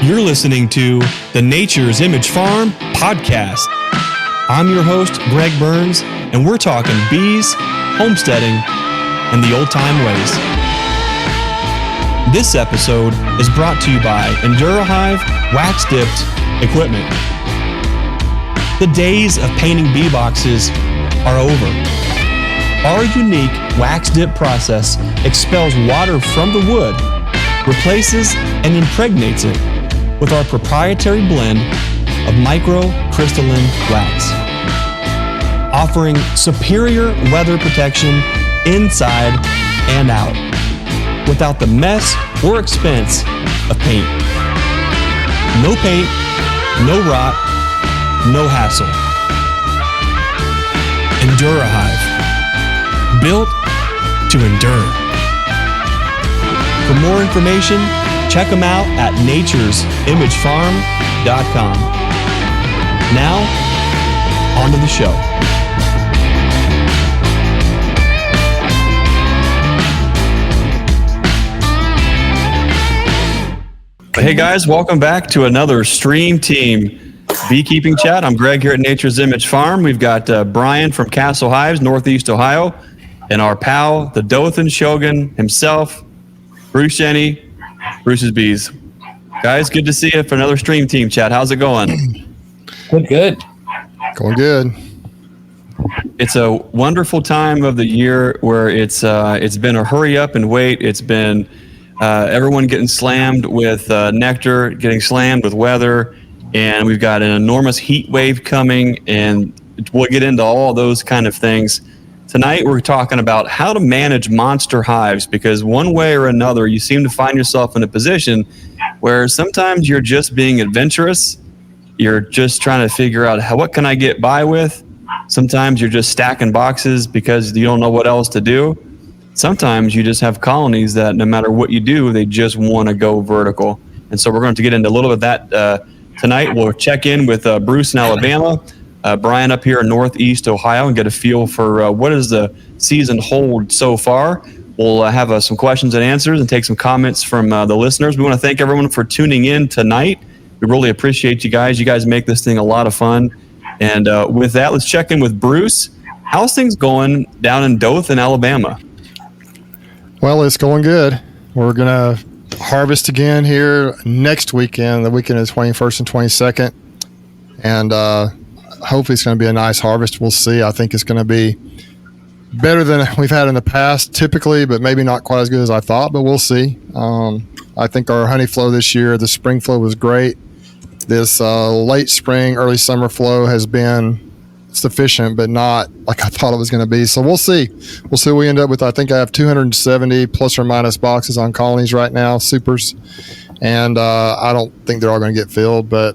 You're listening to the Nature's Image Farm podcast. I'm your host, Greg Burns, and we're talking bees, homesteading, and the old-time ways. This episode is brought to you by EnduraHive wax-dipped equipment. The days of painting bee boxes are over. Our unique wax-dip process expels water from the wood, replaces and impregnates it with our proprietary blend of microcrystalline wax, offering superior weather protection inside and out, without the mess or expense of paint. No paint, no rot, no hassle. EnduraHive, built to endure. For more information, check them out at naturesimagefarm.com. Now, on to the show. Hey guys, welcome back to another Stream Team Beekeeping Chat. I'm Greg here at Nature's Image Farm. We've got Brian from Castle Hives, Northeast Ohio, and our pal, the Dothan Shogun himself, Bruce Jenny, Bruce's Bees. Guys, good to see you for another Stream Team Chat. How's it going? Good. Going good. It's a wonderful time of the year where it's been a hurry up and wait. It's been everyone getting slammed with nectar, getting slammed with weather, and we've got an enormous heat wave coming, and we'll get into all those kind of things. Tonight, we're talking about how to manage monster hives, because one way or another, you seem to find yourself in a position where sometimes you're just being adventurous. You're just trying to figure out what can I get by with. Sometimes you're just stacking boxes because you don't know what else to do. Sometimes you just have colonies that no matter what you do, they just want to go vertical. And so we're going to get into a little bit of that tonight. We'll check in with Bruce in Alabama, Brian up here in Northeast Ohio, and get a feel for what does the season hold so far. We'll have some questions and answers and take some comments from the listeners. We want to thank everyone for tuning in tonight. We really appreciate you guys. You guys make this thing a lot of fun. And with that, let's check in with Bruce. How's things going down in Dothan, Alabama? Well, it's going good. We're going to harvest again here next weekend, the weekend of the 21st and 22nd. And hopefully it's going to be a nice harvest. We'll see. I think it's going to be better than we've had in the past typically, but maybe not quite as good as I thought, but we'll see. I think our honey flow this year, the spring flow was great. This late spring, early summer flow has been sufficient, but not like I thought it was going to be. So we'll see. We'll see what we end up with. I think I have 270 plus or minus boxes on colonies right now, supers. And I don't think they're all going to get filled, but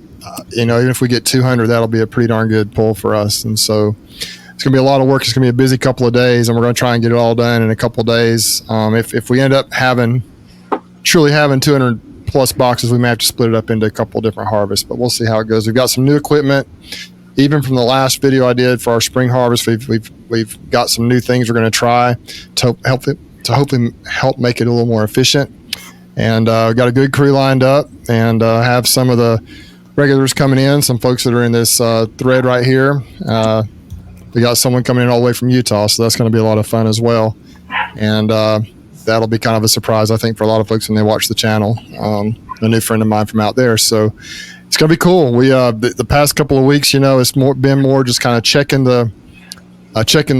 even if we get 200, that'll be a pretty darn good pull for us. And so it's going to be a lot of work. It's going to be a busy couple of days, and we're going to try and get it all done in a couple of days. If we end up truly having 200 plus boxes, we may have to split it up into a couple of different harvests, but we'll see how it goes. We've got some new equipment. Even from the last video I did for our spring harvest, we've got some new things we're going to try to hopefully help make it a little more efficient. And we've got a good crew lined up, and have some of the regulars coming in, some folks that are in this thread right here. We got someone coming in all the way from Utah, so that's going to be a lot of fun as well. And that'll be kind of a surprise, I think, for a lot of folks when they watch the channel. A new friend of mine from out there, so it's going to be cool. We the past couple of weeks, it's been more just kind of checking the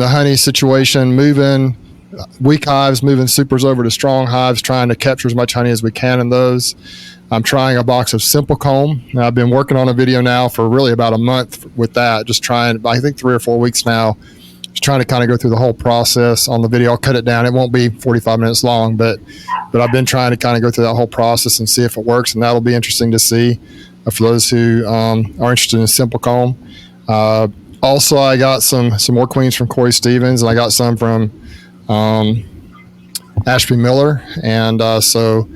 honey situation, moving weak hives, moving supers over to strong hives, trying to capture as much honey as we can in those. I'm trying a box of simple comb. Now, I've been working on a video now for really about a month with that, just trying, I think 3 or 4 weeks now, just trying to kind of go through the whole process on the video. I'll cut it down. It won't be 45 minutes long, but I've been trying to kind of go through that whole process and see if it works, and that'll be interesting to see for those who are interested in simple comb. Also, I got some more queens from Corey Stevens, and I got some from Ashby Miller, and so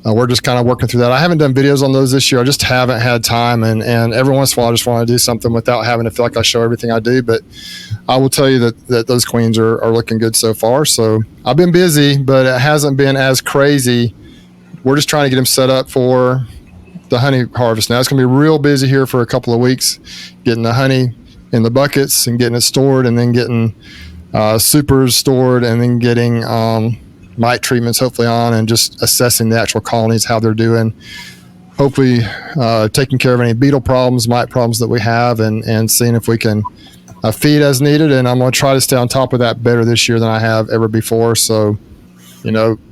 we're just kind of working through that. I haven't done videos on those this year. I just haven't had time, and every once in a while I just want to do something without having to feel like I show everything I do. But I will tell you that those queens are looking good so far. So I've been busy, but it hasn't been as crazy. We're just trying to get them set up for the honey harvest now. It's going to be real busy here for a couple of weeks, getting the honey in the buckets and getting it stored, and then getting supers stored, and then getting mite treatments hopefully on, and just assessing the actual colonies, how they're doing. Hopefully taking care of any beetle problems, mite problems that we have, and seeing if we can feed as needed. And I'm going to try to stay on top of that better this year than I have ever before. So,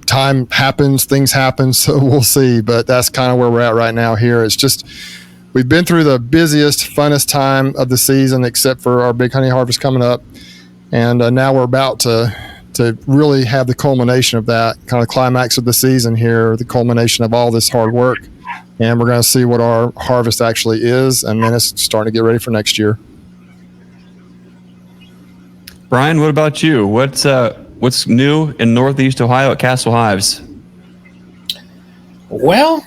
time happens, things happen, so we'll see. But that's kind of where we're at right now here. It's just, we've been through the busiest, funnest time of the season, except for our big honey harvest coming up. And now we're about to really have the culmination of that, kind of climax of the season here, the culmination of all this hard work. And we're going to see what our harvest actually is, and then it's starting to get ready for next year. Brian, what about you? What's new in Northeast Ohio at Castle Hives? Well,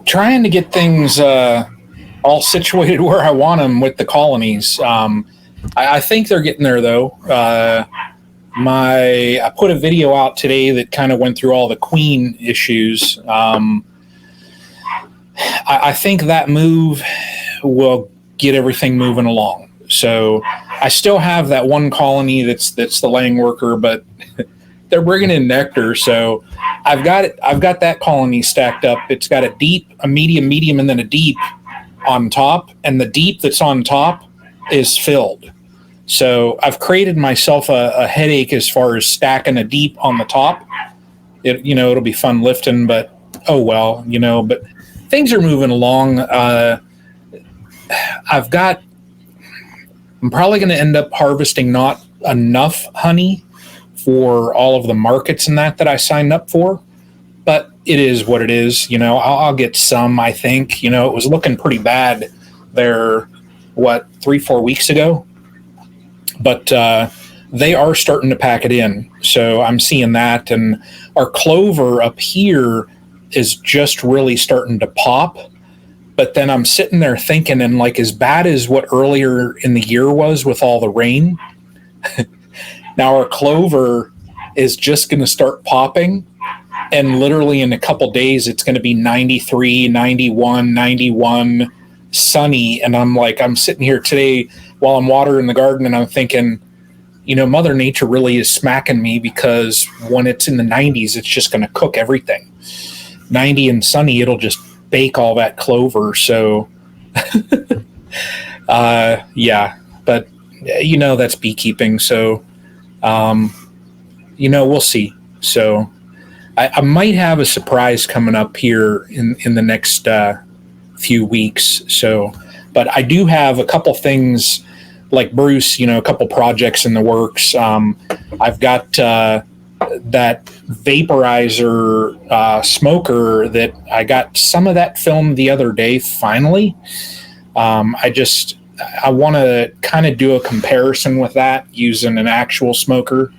trying to get things all situated where I want them with the colonies. I think they're getting there, though. I put a video out today that kind of went through all the queen issues. I think that move will get everything moving along. So I still have that one colony that's the laying worker, but they're bringing in nectar. So I've got that colony stacked up. It's got a deep, a medium, and then a deep on top, and the deep that's on top is filled. So I've created myself a headache as far as stacking a deep on the top. It'll be fun lifting, but oh well, but things are moving along. I'm probably going to end up harvesting not enough honey for all of the markets and that I signed up for, but it is what it is. I'll get some, I think. It was looking pretty bad there, 3-4 weeks ago, but they are starting to pack it in. So I'm seeing that, and our clover up here is just really starting to pop. But then I'm sitting there thinking, and like, as bad as what earlier in the year was with all the rain, now our clover is just going to start popping. And literally in a couple days, it's going to be 93, 91, sunny. And I'm sitting here today while I'm watering the garden, and I'm thinking, Mother Nature really is smacking me, because when it's in the 90s, it's just going to cook everything. 90 and sunny, it'll just bake all that clover. So yeah, but that's beekeeping. So we'll see. So I might have a surprise coming up here in the next few weeks. So, but I do have a couple things like Bruce, a couple projects in the works. I've got that vaporizer smoker that I got some of that filmed the other day. Finally, I want to kind of do a comparison with that using an actual smoker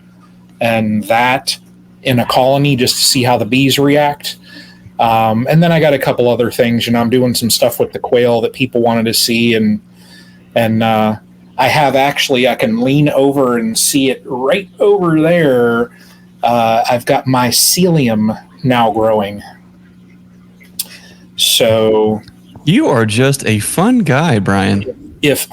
and that in a colony, just to see how the bees react. And then I got a couple other things. I'm doing some stuff with the quail that people wanted to see, and I have I can lean over and see it right over there. I've got mycelium now growing. So you are just a fun guy, Brian. If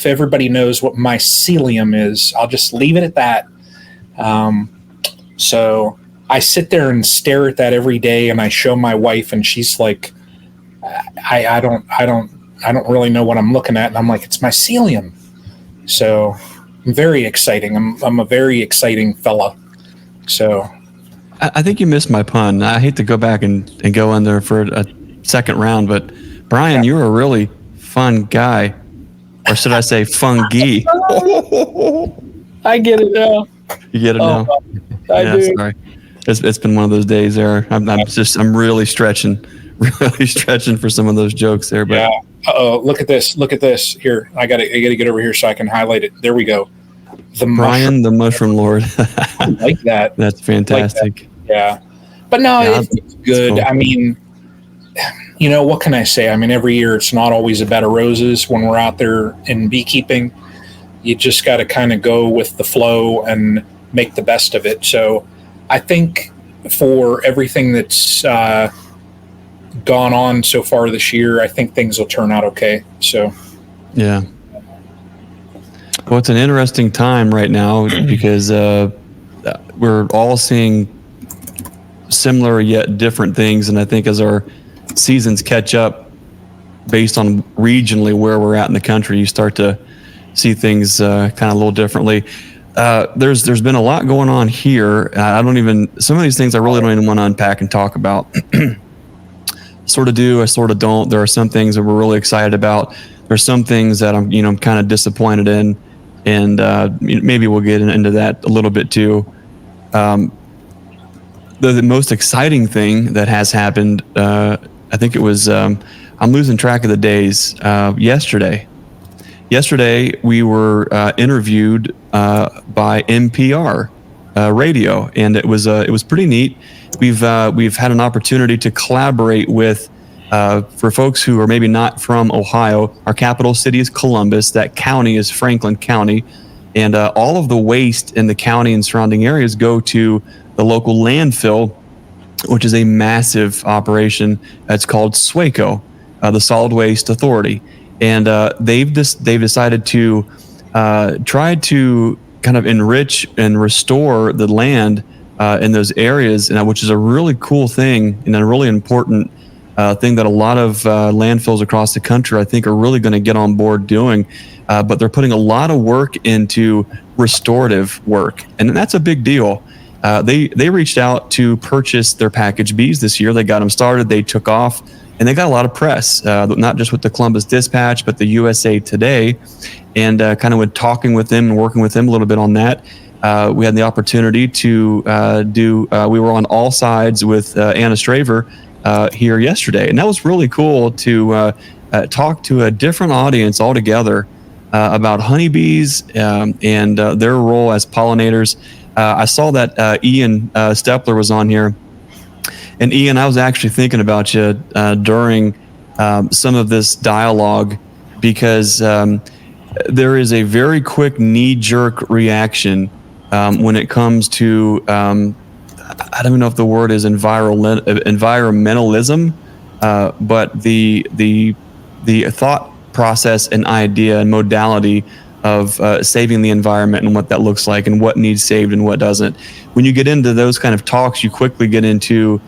everybody knows what mycelium is, I'll just leave it at that. So I sit there and stare at that every day, and I show my wife, and she's like, I don't really know what I'm looking at. And I'm like, it's mycelium. So very exciting. I'm a very exciting fella. So I think you missed my pun. I hate to go back and go in there for a second round, but Brian, You're a really fun guy, or should I say fungi? I get it now. You get it now? I do. Sorry. It's been one of those days there. I'm really stretching for some of those jokes there. But yeah. Uh-oh, look at this. Here, I gotta get over here so I can highlight it. There we go. Brian, the Mushroom Lord. I like that. That's fantastic. Like that. Yeah. But no, it's good. Cool. I mean, what can I say? I mean, every year it's not always a bed of roses when we're out there in beekeeping. You just got to kind of go with the flow and make the best of it. So I think for everything that's gone on so far this year, I think things will turn out okay. So, yeah. Well, it's an interesting time right now because we're all seeing similar yet different things, and I think as our seasons catch up based on regionally where we're at in the country, you start to see things kind of a little differently. There's been a lot going on here. Some of these things I really don't even want to unpack and talk about. Sort of do, I sort of don't. There are some things that we're really excited about. There's some things that I'm kind of disappointed in, and maybe we'll get into that a little bit too. The most exciting thing that has happened, I think it was, I'm losing track of the days, yesterday. Yesterday, we were interviewed by NPR radio, and it was pretty neat. We've had an opportunity to collaborate with, for folks who are maybe not from Ohio, our capital city is Columbus, that county is Franklin County, and all of the waste in the county and surrounding areas go to the local landfill, which is a massive operation. It's called SWACO, the Solid Waste Authority, and they've decided to try to kind of enrich and restore the land in those areas, which is a really cool thing and a really important thing that a lot of landfills across the country, I think, are really going to get on board doing. But they're putting a lot of work into restorative work, and that's a big deal. They reached out to purchase their package bees this year. They got them started. They took off, and they got a lot of press, not just with the Columbus Dispatch, but the USA Today. And kind of with talking with them and working with them a little bit on that, we had the opportunity to we were on All Sides with Anna Straver here yesterday. And that was really cool to talk to a different audience altogether about honeybees and their role as pollinators. I saw that Ian Stepler was on here. And Ian, I was actually thinking about you during some of this dialogue, because there is a very quick knee-jerk reaction when it comes to, I don't even know if the word is environmentalism, but the thought process and idea and modality of saving the environment and what that looks like and what needs saved and what doesn't. When you get into those kind of talks, you quickly get into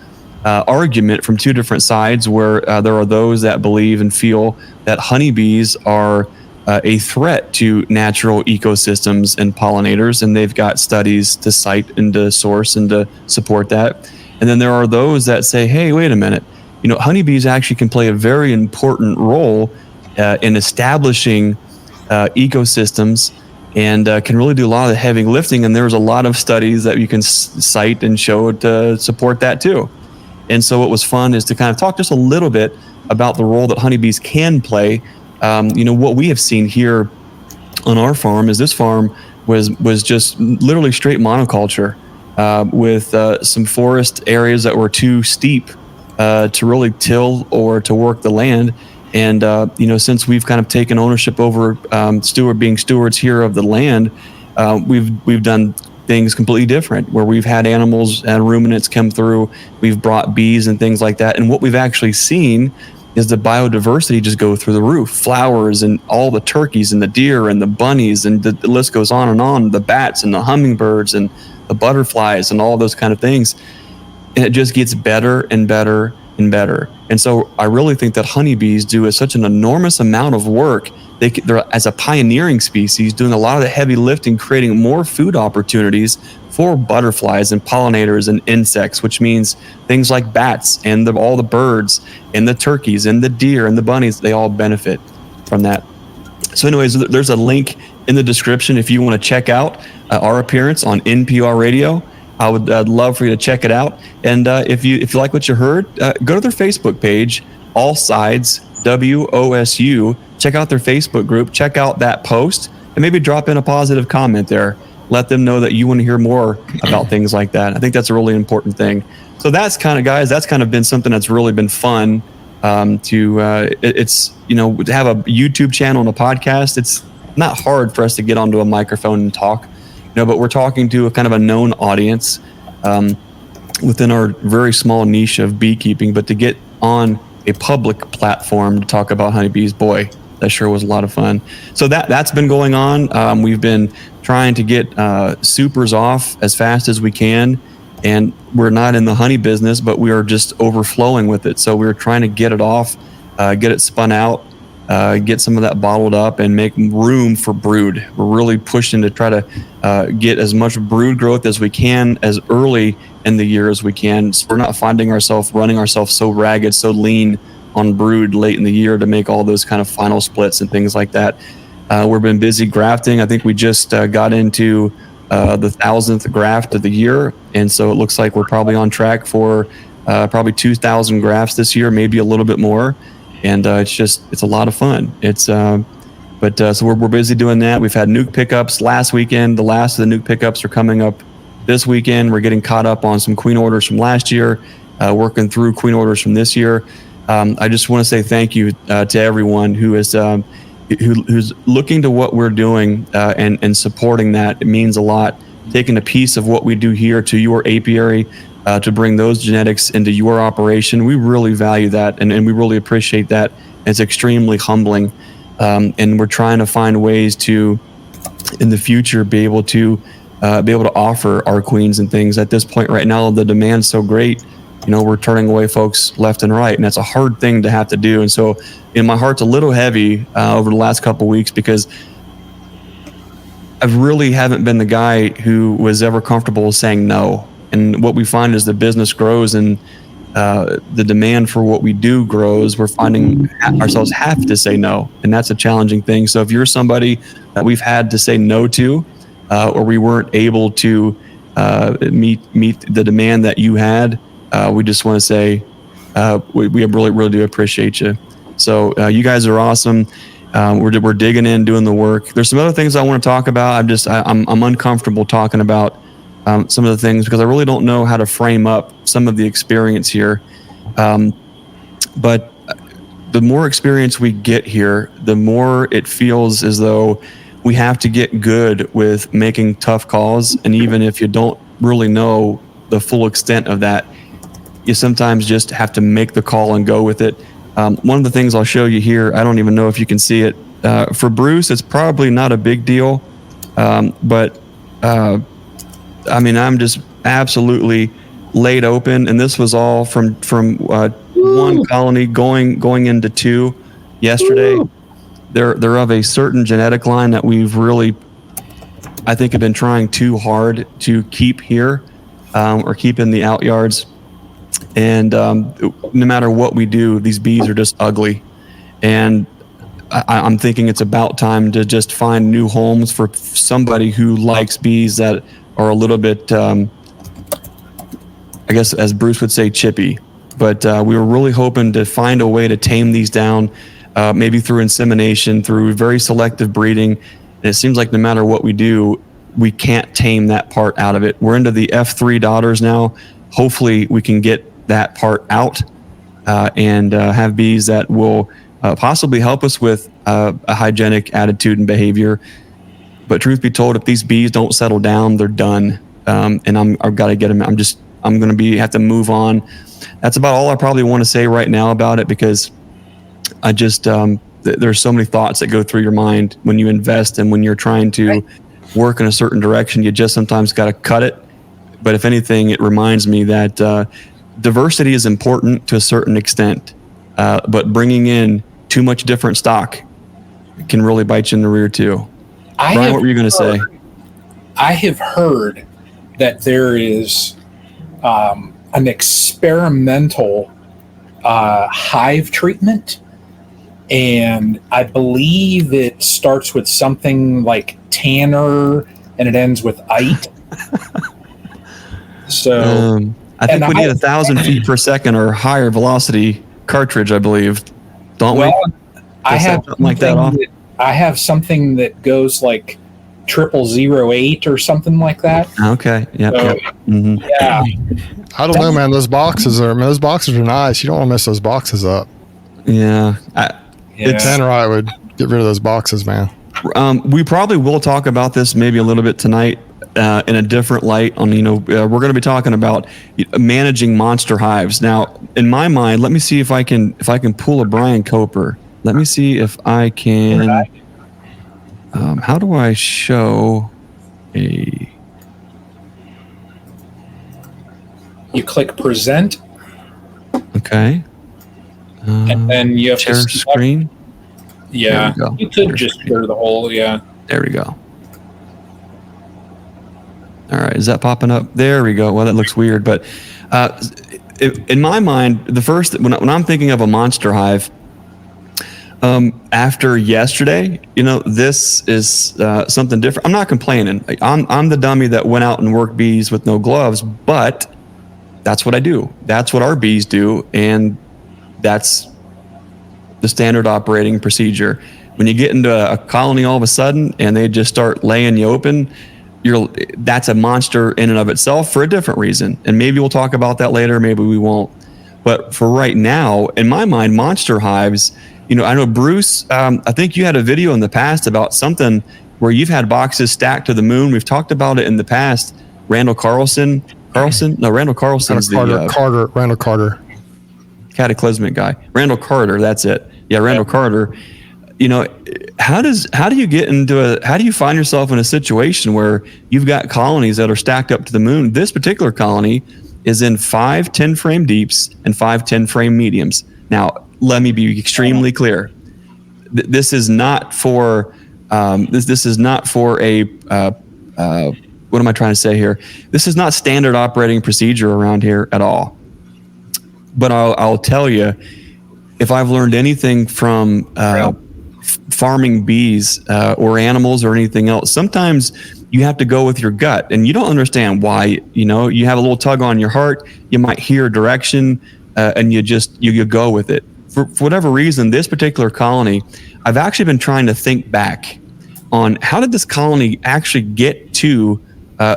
argument from two different sides, where there are those that believe and feel that honeybees are a threat to natural ecosystems and pollinators, and they've got studies to cite and to source and to support that. And then there are those that say, hey, wait a minute, honeybees actually can play a very important role in establishing ecosystems, and can really do a lot of the heavy lifting. And there's a lot of studies that you can cite and show to support that too. And so what was fun is to kind of talk just a little bit about the role that honeybees can play. What we have seen here on our farm is this farm was just literally straight monoculture with some forest areas that were too steep to really till or to work the land. And since we've kind of taken ownership over being stewards here of the land, we've done things completely different, where we've had animals and ruminants come through. We've brought bees and things like that, and what we've actually seen is the biodiversity just go through the roof. Flowers and all the turkeys and the deer and the bunnies, and the list goes on and on. The bats and the hummingbirds and the butterflies and all those kind of things, and it just gets better and better and better. And so I really think that honeybees do such an enormous amount of work. They're, as a pioneering species, doing a lot of the heavy lifting, creating more food opportunities for butterflies and pollinators and insects, which means things like bats and all the birds and the turkeys and the deer and the bunnies, they all benefit from that. So anyways, there's a link in the description if you want to check out our appearance on NPR radio. I'd love for you to check it out. And if you like what you heard, go to their Facebook page, All Sides WOSU. Check out their Facebook group. Check out that post, and maybe drop in a positive comment there. Let them know that you want to hear more about things like that. I think that's a really important thing. So that's kind of, guys, that's kind of been something that's really been fun to have a YouTube channel and a podcast. It's not hard for us to get onto a microphone and talk. But we're talking to a kind of a known audience within our very small niche of beekeeping. But to get on a public platform to talk about honeybees. Boy, that sure was a lot of fun. So that's been going on. We've been trying to get supers off as fast as we can, and we're not in the honey business, but we are just overflowing with it. So we're trying to get it off, get it spun out, get some of that bottled up, and make room for brood. We're really pushing to try to get as much brood growth as we can as early in the year as we can. So we're not finding ourselves running ourselves so ragged, so lean on brood late in the year to make all those kind of final splits and things like that. We've been busy grafting. I think we just got into the 1,000th graft of the year, and so it looks like we're probably on track for probably 2,000 grafts this year, maybe a little bit more. And it's a lot of fun. So we're busy doing that. We've had nuke pickups last weekend. The last of the nuke pickups are coming up this weekend. We're getting caught up on some queen orders from last year, working through queen orders from this year. I just want to say thank you to everyone who is who's looking to what we're doing and supporting that. It means a lot. Taking a piece of what we do here to your apiary to bring those genetics into your operation. We really value that, and we really appreciate that. It's extremely humbling, and we're trying to find ways to, in the future, be able to offer our queens and things. At this point right now, the demand's so great. We're turning away folks left and right, and that's a hard thing to have to do. And so, my heart's a little heavy over the last couple of weeks, because I really haven't been the guy who was ever comfortable saying no. And what we find is the business grows, and the demand for what we do grows. We're finding ourselves have to say no, and that's a challenging thing. So if you're somebody that we've had to say no to, or we weren't able to meet the demand that you had, we just want to say we really do appreciate you. So you guys are awesome. We're digging in, doing the work. There's some other things I want to talk about. I'm uncomfortable talking about some of the things, because I really don't know how to frame up some of the experience here. But the more experience we get here, the more it feels as though we have to get good with making tough calls. And even if you don't really know the full extent of that, you sometimes just have to make the call and go with it. One of the things I'll show you here, I don't even know if you can see it. For Bruce, it's probably not a big deal, but I'm just absolutely laid open, and this was all from one colony going into two yesterday. Ooh. They're of a certain genetic line that we've really, I think, have been trying too hard to keep here, or keep in the out yards. And no matter what we do, these bees are just ugly. And I'm thinking it's about time to just find new homes for somebody who likes bees that are a little bit, I guess, as Bruce would say, chippy. But we were really hoping to find a way to tame these down, maybe through insemination, through very selective breeding. And it seems like no matter what we do, we can't tame that part out of it. We're into the F3 daughters now. Hopefully we can get that part out and have bees that will possibly help us with a hygienic attitude and behavior. But truth be told, if these bees don't settle down, they're done. And I've got to get them. I'm going to have to move on. That's about all I probably want to say right now about it, because I just there's so many thoughts that go through your mind when you invest, and when you're trying to work in a certain direction, you just sometimes got to cut it. But if anything, it reminds me that diversity is important to a certain extent, but bringing in too much different stock can really bite you in the rear too. Brian, what were you going to say? I have heard that there is an experimental hive treatment, and I believe it starts with something like Tanner and it ends with Ite. So I think we need 1,000 feet per second or higher velocity cartridge, I believe, don't we? I have something like that. I have something that goes like 0008 or something like that. Okay. Yep. So, mm-hmm. Yeah. I don't know, man. Those boxes are nice. You don't want to mess those boxes up. Yeah. Tannerite would get rid of those boxes, man. We probably will talk about this maybe a little bit tonight. in a different light on, we're going to be talking about managing monster hives. Now, in my mind, let me see if I can pull a Brian Coper. Let me see if I can. How do I show a? You click present. Okay. And then you have share to select, screen. Yeah, you could share just screen. share the whole. Yeah. There we go. All right, is that popping up? There we go. Well, that looks weird, but in my mind, the first when I'm thinking of a monster hive, after yesterday, this is something different. I'm not complaining. I'm the dummy that went out and worked bees with no gloves, but that's what I do. That's what our bees do, and that's the standard operating procedure. When you get into a colony all of a sudden and they just start laying you open, that's a monster in and of itself for a different reason. And maybe we'll talk about that later, maybe we won't. But for right now, in my mind, monster hives, I know Bruce, I think you had a video in the past about something where you've had boxes stacked to the moon. We've talked about it in the past. Randall Carlson's Randall Carter. Cataclysmic guy. Randall Carter, that's it. Yeah, Randall Carter. How do you find yourself in a situation where you've got colonies that are stacked up to the moon? This particular colony is in 5 10-frame deeps and 5 10-frame mediums. Now, let me be extremely clear. This is not for this is not for a what am I trying to say here? This is not standard operating procedure around here at all. But I'll tell you, if I've learned anything from farming bees or animals or anything else, sometimes you have to go with your gut, and you don't understand why. You have a little tug on your heart. You might hear a direction, and you go with it. For whatever reason, this particular colony, I've actually been trying to think back on how did this colony actually get to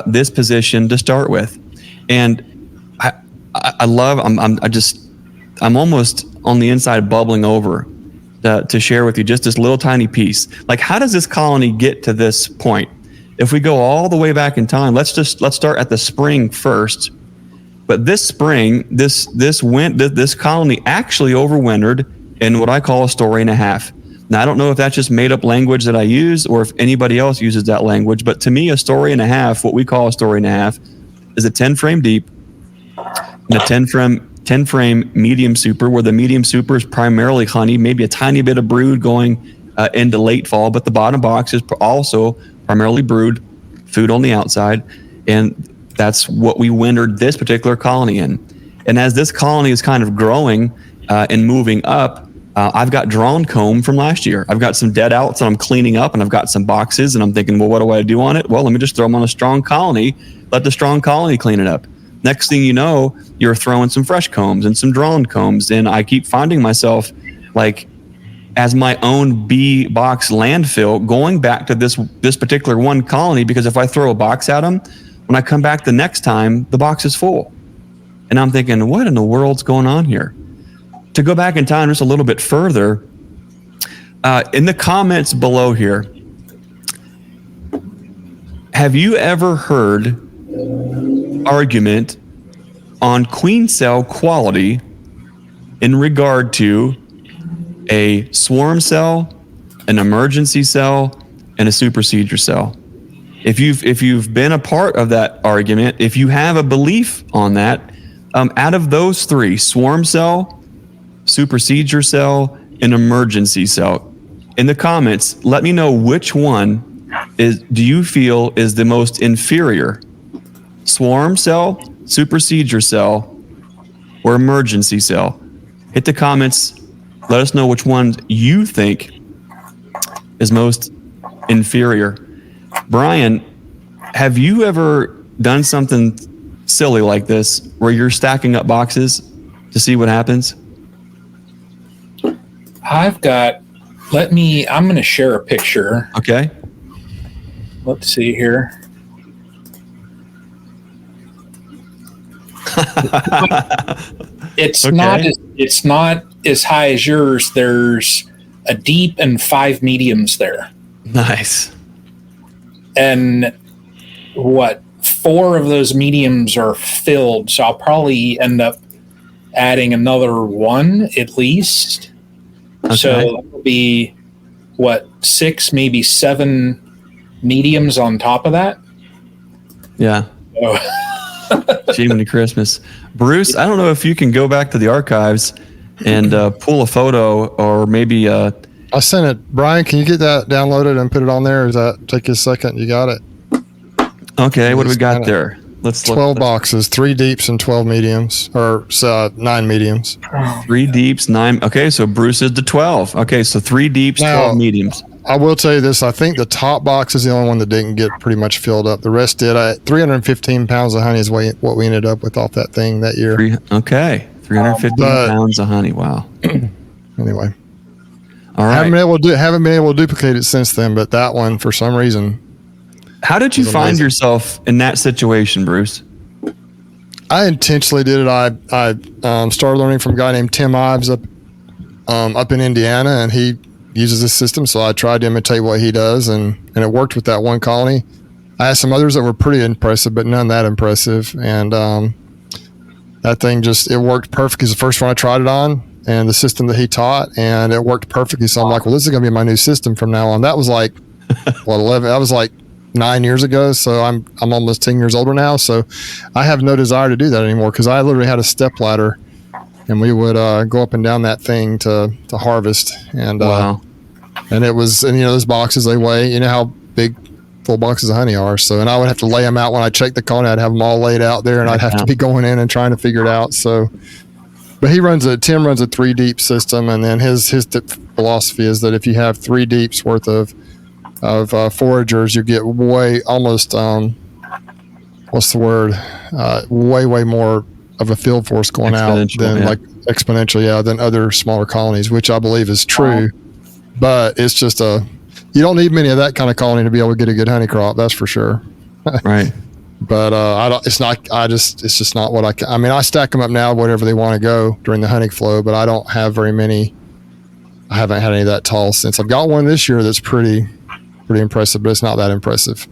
this position to start with, and I'm almost on the inside bubbling over to share with you just this little tiny piece. Like, how does this colony get to this point? If we go all the way back in time, let's start at the spring first. But this spring, this colony actually overwintered in what I call a story and a half. Now, I don't know if that's just made up language that I use or if anybody else uses that language, but to me, a story and a half, what we call a story and a half, is a 10-frame deep and a 10-frame medium super, where the medium super is primarily honey, maybe a tiny bit of brood going into late fall, but the bottom box is also primarily brood, food on the outside, and that's what we wintered this particular colony in. And as this colony is kind of growing and moving up, I've got drawn comb from last year. I've got some dead outs that I'm cleaning up, and I've got some boxes, and I'm thinking, well, what do I do on it? Well, let me just throw them on a strong colony, let the strong colony clean it up. Next thing you know, you're throwing some fresh combs and some drawn combs, and I keep finding myself, like, as my own bee box landfill, going back to this particular one colony, because if I throw a box at them, when I come back the next time, the box is full. And I'm thinking, what in the world's going on here? To go back in time just a little bit further, in the comments below here, have you ever heard argument on queen cell quality in regard to a swarm cell, an emergency cell, and a supersedure cell? If you've been a part of that argument, if you have a belief on that, out of those three, swarm cell, supersedure cell, and emergency cell, in the comments, let me know which one do you feel is the most inferior? Swarm cell, supersedure cell, or emergency cell? Hit the comments. Let us know which one you think is most inferior. Brian, have you ever done something silly like this where you're stacking up boxes to see what happens? I'm going to share a picture. Okay. Let's see here. It's not as high as yours. There's a deep and 5 mediums there. Nice. And 4 of those mediums are filled, so I'll probably end up adding another 1 at least. Okay. So it'll be 6, maybe 7 mediums on top of that. Yeah. Jiminy Christmas. Bruce, I don't know if you can go back to the archives and pull a photo, or maybe I sent it. Brian, can you get that downloaded and put it on there? Or does that take you a second? You got it? okay, what do we got there? Let's look. 12 boxes, 3 deeps and 12 mediums, or 9 mediums. 3 deeps, 9. Okay, so Bruce is the 12. Okay, so 3 deeps, Now, 12 mediums. I will tell you this. I think the top box is the only one that didn't get pretty much filled up. The rest did. 315 pounds of honey is what we ended up with off that thing that year. 315 pounds of honey. Wow. Anyway. All right. Haven't been able to duplicate it since then, but that one, for some reason. How did you find amazing. yourself in that situation, Bruce? I intentionally did it. I started learning from a guy named Tim Ives up in Indiana, and he uses this system, so I tried to imitate what he does, and it worked with that one colony. I had some others that were pretty impressive, but none that impressive, and that thing it worked perfect. It's the first one I tried it on, and the system that he taught, and it worked perfectly. So I'm like, well, this is going to be my new system from now on. That was like, 11? That was like 9 years ago, so I'm almost 10 years older now, so I have no desire to do that anymore, because I literally had a step ladder, and we would go up and down that thing to harvest, and Wow. and it was, and those boxes, they weigh, how big full boxes of honey are, so, and I would have to lay them out when I checked the colony. I'd have them all laid out there, and I'd have to be going in and trying to figure it out. So, but Tim runs a 3 deep system, and then his philosophy is that if you have 3 deeps worth of foragers, you get way more of a field force going out than exponentially, than other smaller colonies, which I believe is true. But it's just you don't need many of that kind of colony to be able to get a good honey crop. That's for sure. Right. But it's just not what I mean, I stack them up now, whatever they want to go during the honey flow, but I don't have very many. I haven't had any of that tall since. I've got one this year that's pretty impressive, but it's not that impressive.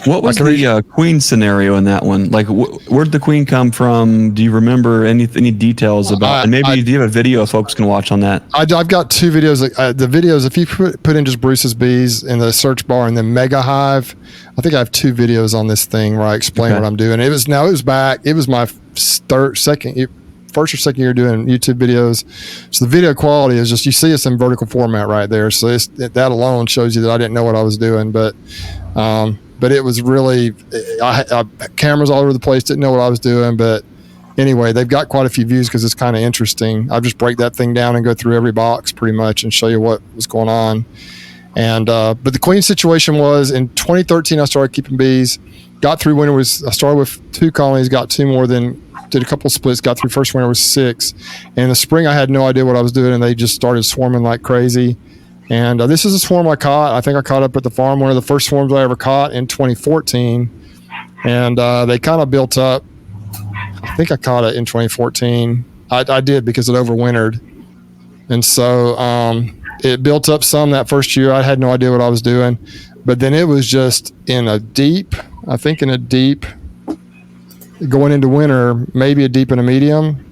What was the queen scenario in that one? Like, where'd the queen come from? Do you remember any details about? And maybe do you have a video folks can watch on that? I've got 2 videos. The videos, if you put in just Bruce's Bees in the search bar and then Mega Hive, I think I have 2 videos on this thing where I explain what I'm doing. It was my first or second year doing YouTube videos. So the video quality is just, you see it's in vertical format right there. So that alone shows you that I didn't know what I was doing, but it was really, I cameras all over the place, didn't know what I was doing. But anyway, they've got quite a few views because it's kind of interesting. I just break that thing down and go through every box pretty much and show you what was going on. And but the queen situation was in 2013, I started keeping bees, got through winter I started with 2 colonies, got 2 more, then did a couple splits, got through first winter with 6. And in the spring, I had no idea what I was doing, and they just started swarming like crazy. And this is a swarm I caught. I think I caught up at the farm, one of the first swarms I ever caught in 2014. And they kind of built up. I think I caught it in 2014. I did, because it overwintered. And so it built up some that first year. I had no idea what I was doing. But then it was just in a deep, going into winter, maybe a deep and a medium.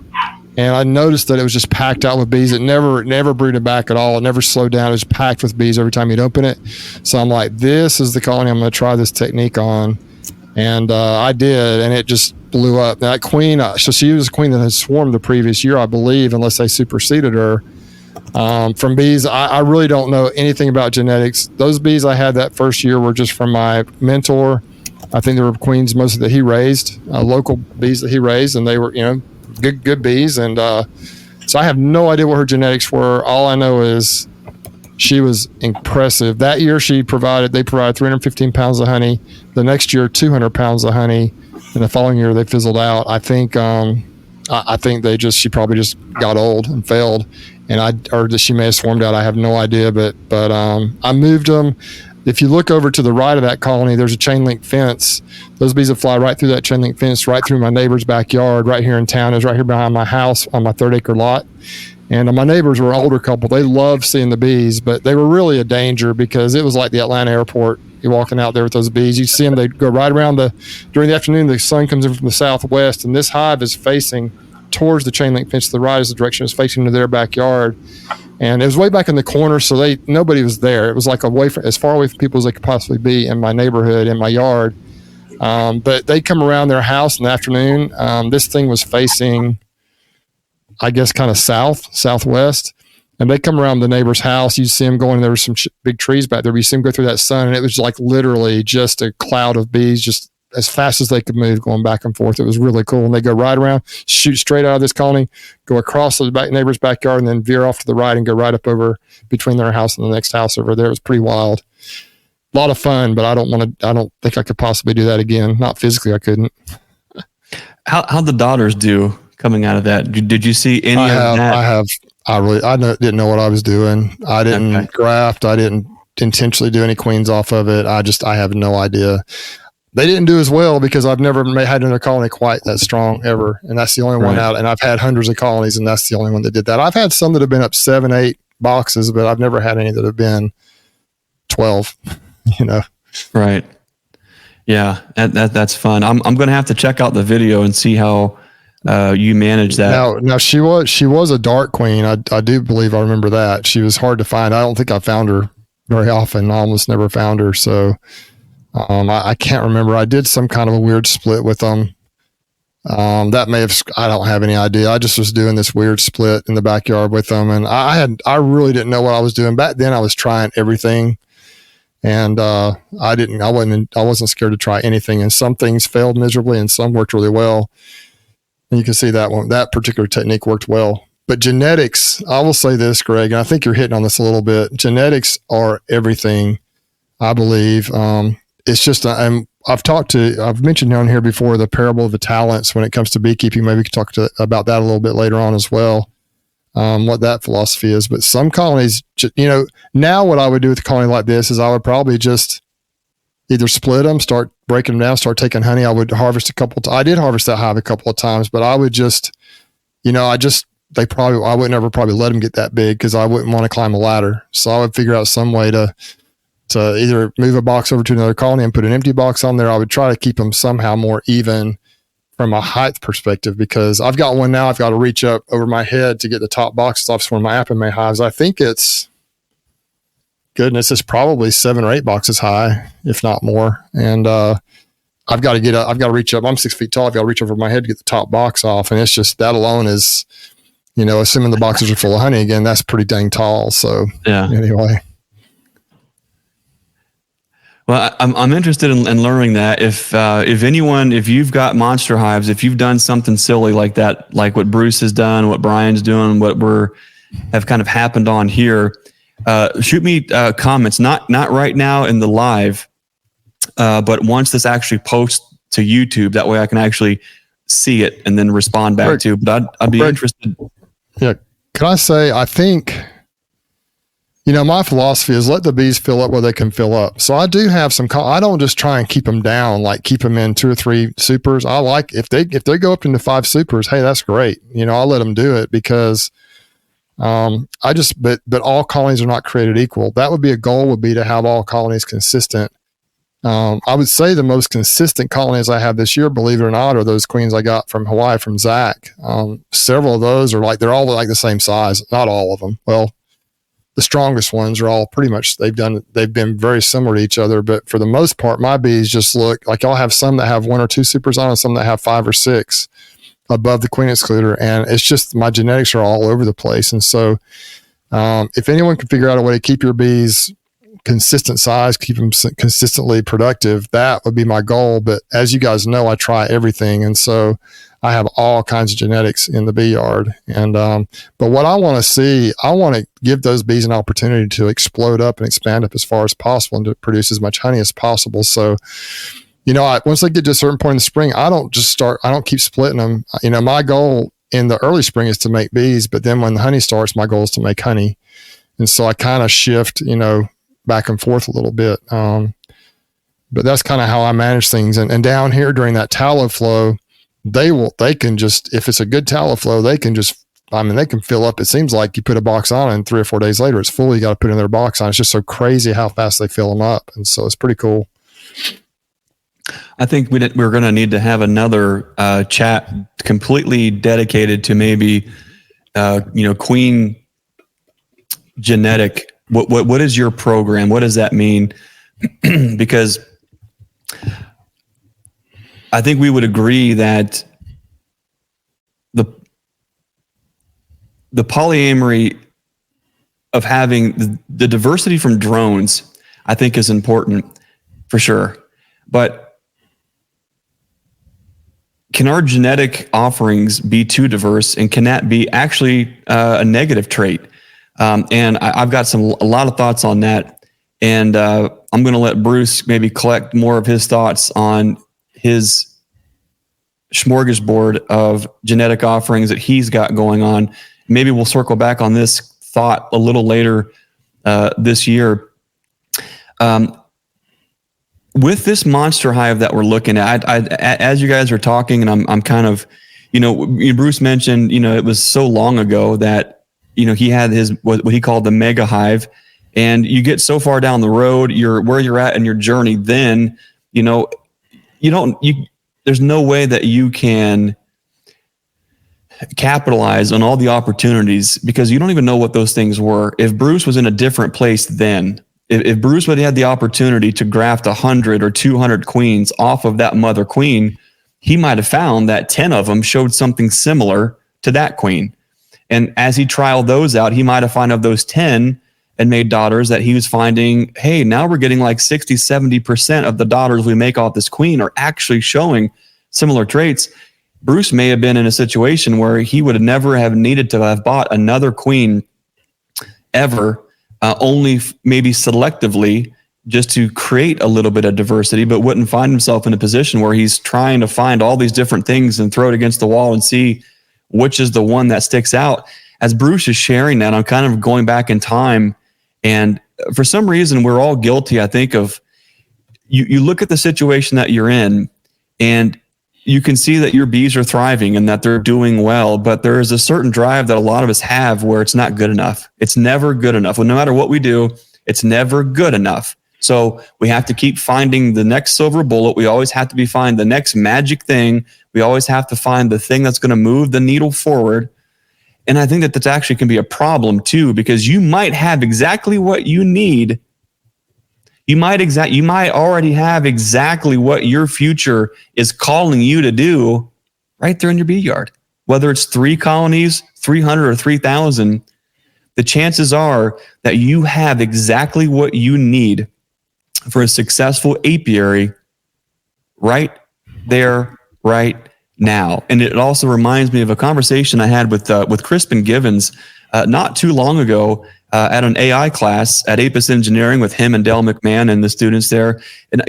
And I noticed that it was just packed out with bees. It never brooded back at all. It never slowed down. It was packed with bees every time you'd open it. So I'm like, this is the colony I'm going to try this technique on. And I did, and it just blew up. That queen, so she was a queen that had swarmed the previous year, I believe, unless they superseded her. From bees, I really don't know anything about genetics. Those bees I had that first year were just from my mentor. I think they were queens mostly that he raised, local bees that he raised, and they were, good bees. And so I have no idea what her genetics were. All I know is she was impressive. That year they provided 315 pounds of honey. The next year, 200 pounds of honey. And the following year, they fizzled out. I think she probably just got old and failed. Or that she may have swarmed out. I have no idea, but I moved them. If you look over to the right of that colony, there's a chain link fence. Those bees would fly right through that chain link fence, right through my neighbor's backyard, right here in town. It was right here behind my house on my 3rd-acre lot. And my neighbors were an older couple. They loved seeing the bees, but they were really a danger because it was like the Atlanta airport You're walking out there with those bees. You see them, they go right around during the afternoon, the sun comes in from the southwest, and this hive is facing towards the chain link fence to the right as the direction is facing to their backyard. And it was way back in the corner, so nobody was there. It was like as far away from people as they could possibly be in my neighborhood, in my yard. But they come around their house in the afternoon. This thing was facing, I guess, kind of southwest. And they come around the neighbor's house. You see them going, there were some big trees back there. You see them go through that sun, and it was like literally just a cloud of bees, just as fast as they could move, going back and forth. It was really cool. And they go right around, shoot straight out of this colony, go across the neighbor's backyard, and then veer off to the right and go right up over between their house and the next house over there. It was pretty wild. A lot of fun, but I don't think I could possibly do that again. Not physically, I couldn't. How'd the daughters do coming out of that? Did you see any of that? I didn't know what I was doing. I didn't graft. I didn't intentionally do any queens off of it. I have no idea. They didn't do as well because I've never had another colony quite that strong ever. And that's the only one out. And I've had hundreds of colonies, and that's the only one that did that. I've had some that have been up 7, 8 boxes, but I've never had any that have been 12, Right. Yeah. That's fun. I'm going to have to check out the video and see how you manage that. Now she was a dark queen. I do believe I remember that. She was hard to find. I don't think I found her very often. I almost never found her. So I can't remember. I did some kind of a weird split with them. That may have, I don't have any idea. I just was doing this weird split in the backyard with them. And I really didn't know what I was doing. Back then I was trying everything. And I wasn't scared to try anything. And some things failed miserably and some worked really well. And you can see that particular technique worked well. But genetics, I will say this, Greg, and I think you're hitting on this a little bit. Genetics are everything, I believe. It's just, I've mentioned on here before the parable of the talents when it comes to beekeeping. Maybe we could talk about that a little bit later on as well, what that philosophy is. But some colonies, now what I would do with a colony like this is I would probably just either split them, start breaking them down, start taking honey. I would harvest I did harvest that hive a couple of times, but I would just, I would never probably let them get that big because I wouldn't want to climb a ladder. So I would figure out some way to either move a box over to another colony and put an empty box on there. I would try to keep them somehow more even from a height perspective, because I've got one now. I've got to reach up over my head to get the top boxes off one of my Apple hives. I think it's probably 7 or 8 boxes high, if not more. And I've got to reach up. I'm 6 feet tall. I've got to reach over my head to get the top box off. And it's just, that alone is, assuming the boxes are full of honey again, that's pretty dang tall. So anyway. Well, I'm interested in learning that. If you've got monster hives, if you've done something silly like that, like what Bruce has done, what Brian's doing, what have kind of happened on here, shoot me comments. Not right now in the live, but once this actually posts to YouTube, that way I can actually see it and then respond back to. But I'd be interested. Yeah, can I say? I think. My philosophy is let the bees fill up where they can fill up. So I do have some, I don't just try and keep them down, like keep them in 2 or 3 supers. I like, if they go up into 5 supers, hey, that's great. I'll let them do it because but all colonies are not created equal. That would be a goal, would be to have all colonies consistent. I would say the most consistent colonies I have this year, believe it or not, are those queens I got from Hawaii from Zach. Several of those are they're all like the same size. Not all of them. Well, the strongest ones are all pretty much, they've been very similar to each other, but for the most part, my bees just look like, I'll have some that have 1 or 2 supers on and some that have 5 or 6 above the queen excluder. And it's just, my genetics are all over the place. And so, if anyone can figure out a way to keep your bees consistent size, keep them consistently productive, that would be my goal. But as you guys know, I try everything. And so I have all kinds of genetics in the bee yard. And, but what I want to see, I want to give those bees an opportunity to explode up and expand up as far as possible and to produce as much honey as possible. So, once they get to a certain point in the spring, I don't keep splitting them. My goal in the early spring is to make bees, but then when the honey starts, my goal is to make honey. And so I kind of shift, back and forth a little bit. But that's kind of how I manage things. And down here during that tallow flow, they can just, if it's a good tallow flow, they can just I mean, they can fill up. It seems like you put a box on and 3 or 4 days later, it's full. You got to put another box on. It's just so crazy how fast they fill them up. And so it's pretty cool. I think we're going to need to have another chat completely dedicated to maybe, queen genetic. What is your program? What does that mean? Because I think we would agree that the polyamory of having the diversity from drones, I think, is important for sure. But can our genetic offerings be too diverse, and can that be actually a negative trait? And I've got a lot of thoughts on that. And I'm going to let Bruce maybe collect more of his thoughts on his smorgasbord of genetic offerings that he's got going on. Maybe we'll circle back on this thought a little later this year. With this monster hive that we're looking at, as you guys are talking, and I'm kind of, Bruce mentioned, it was so long ago that, he had his, what he called the mega hive, and you get so far down the road, where you're at in your journey, then, there's no way that you can capitalize on all the opportunities because you don't even know what those things were. If Bruce was in a different place then, if Bruce would have had the opportunity to graft 100 or 200 queens off of that mother queen, he might have found that 10 of them showed something similar to that queen. And as he trialed those out, he might have found of those 10 and made daughters that he was finding, hey, now we're getting like 60, 70% of the daughters we make off this queen are actually showing similar traits. Bruce may have been in a situation where he would have never have needed to have bought another queen ever, only maybe selectively just to create a little bit of diversity, but wouldn't find himself in a position where he's trying to find all these different things and throw it against the wall and see which is the one that sticks out. As Bruce is sharing that, I'm kind of going back in time, and for some reason, we're all guilty, I think, of you look at the situation that you're in, and you can see that your bees are thriving and that they're doing well, but there is a certain drive that a lot of us have where it's not good enough. It's never good enough. Well, no matter what we do, it's never good enough. So we have to keep finding the next silver bullet. We always have to find the next magic thing. We always have to find the thing that's going to move the needle forward. And I think that that's actually can be a problem too, because you might have exactly what you need. You might already have exactly what your future is calling you to do right there in your bee yard. Whether it's 3 colonies, 300 or 3,000, the chances are that you have exactly what you need for a successful apiary right there, right now. And it also reminds me of a conversation I had with Crispin Givens not too long ago. At an AI class at Apis Engineering with him and Dale McMahon and the students there. And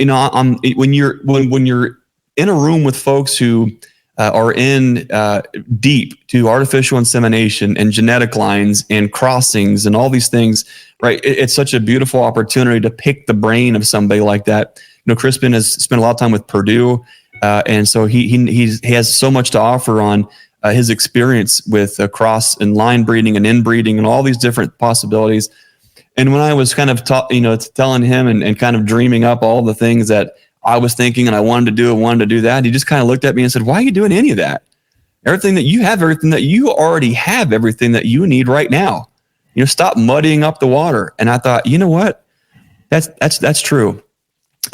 when you're in a room with folks who are in deep to artificial insemination and genetic lines and crossings and all these things, right? It's such a beautiful opportunity to pick the brain of somebody like that. Crispin has spent a lot of time with Purdue, and so he has so much to offer on his experience with cross and line breeding and inbreeding and all these different possibilities. And when I was kind of telling him and kind of dreaming up all the things that I was thinking and I wanted to do that, he just kind of looked at me and said, "Why are you doing any of that? Everything that you already have, everything that you need right now. Stop muddying up the water." And I thought, you know what? That's true.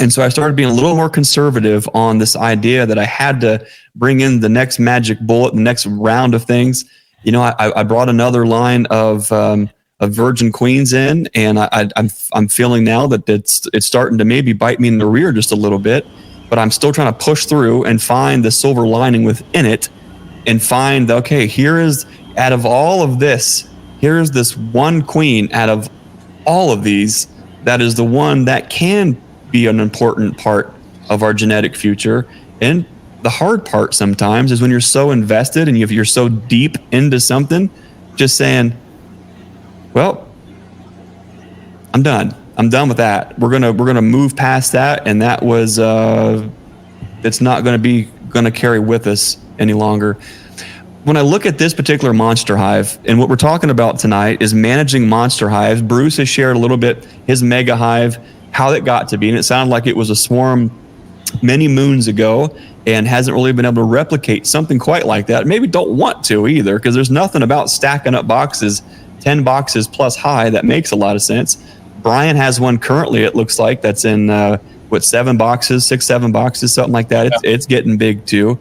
And so I started being a little more conservative on this idea that I had to bring in the next magic bullet, the next round of things. I brought another line of virgin queens in, and I'm feeling now that it's starting to maybe bite me in the rear just a little bit. But I'm still trying to push through and find the silver lining within it, and find here is out of all of this, here is this one queen out of all of these that is the one that can be an important part of our genetic future. And the hard part sometimes is when you're so invested and you're so deep into something, just saying, well, I'm done with that. We're gonna move past that, and that was it's not going to carry with us any longer. when I look at this particular monster hive, and what we're talking about tonight is managing monster hives. Bruce has shared a little bit his mega hive, how it got to be, and it sounded like it was a swarm many moons ago and hasn't really been able to replicate something quite like that. Maybe don't want to either, because there's nothing about stacking up boxes 10 boxes plus high that makes a lot of sense. Brian has one currently, it looks like, that's in 7 boxes, 6-7 boxes, something like that. It's getting big too.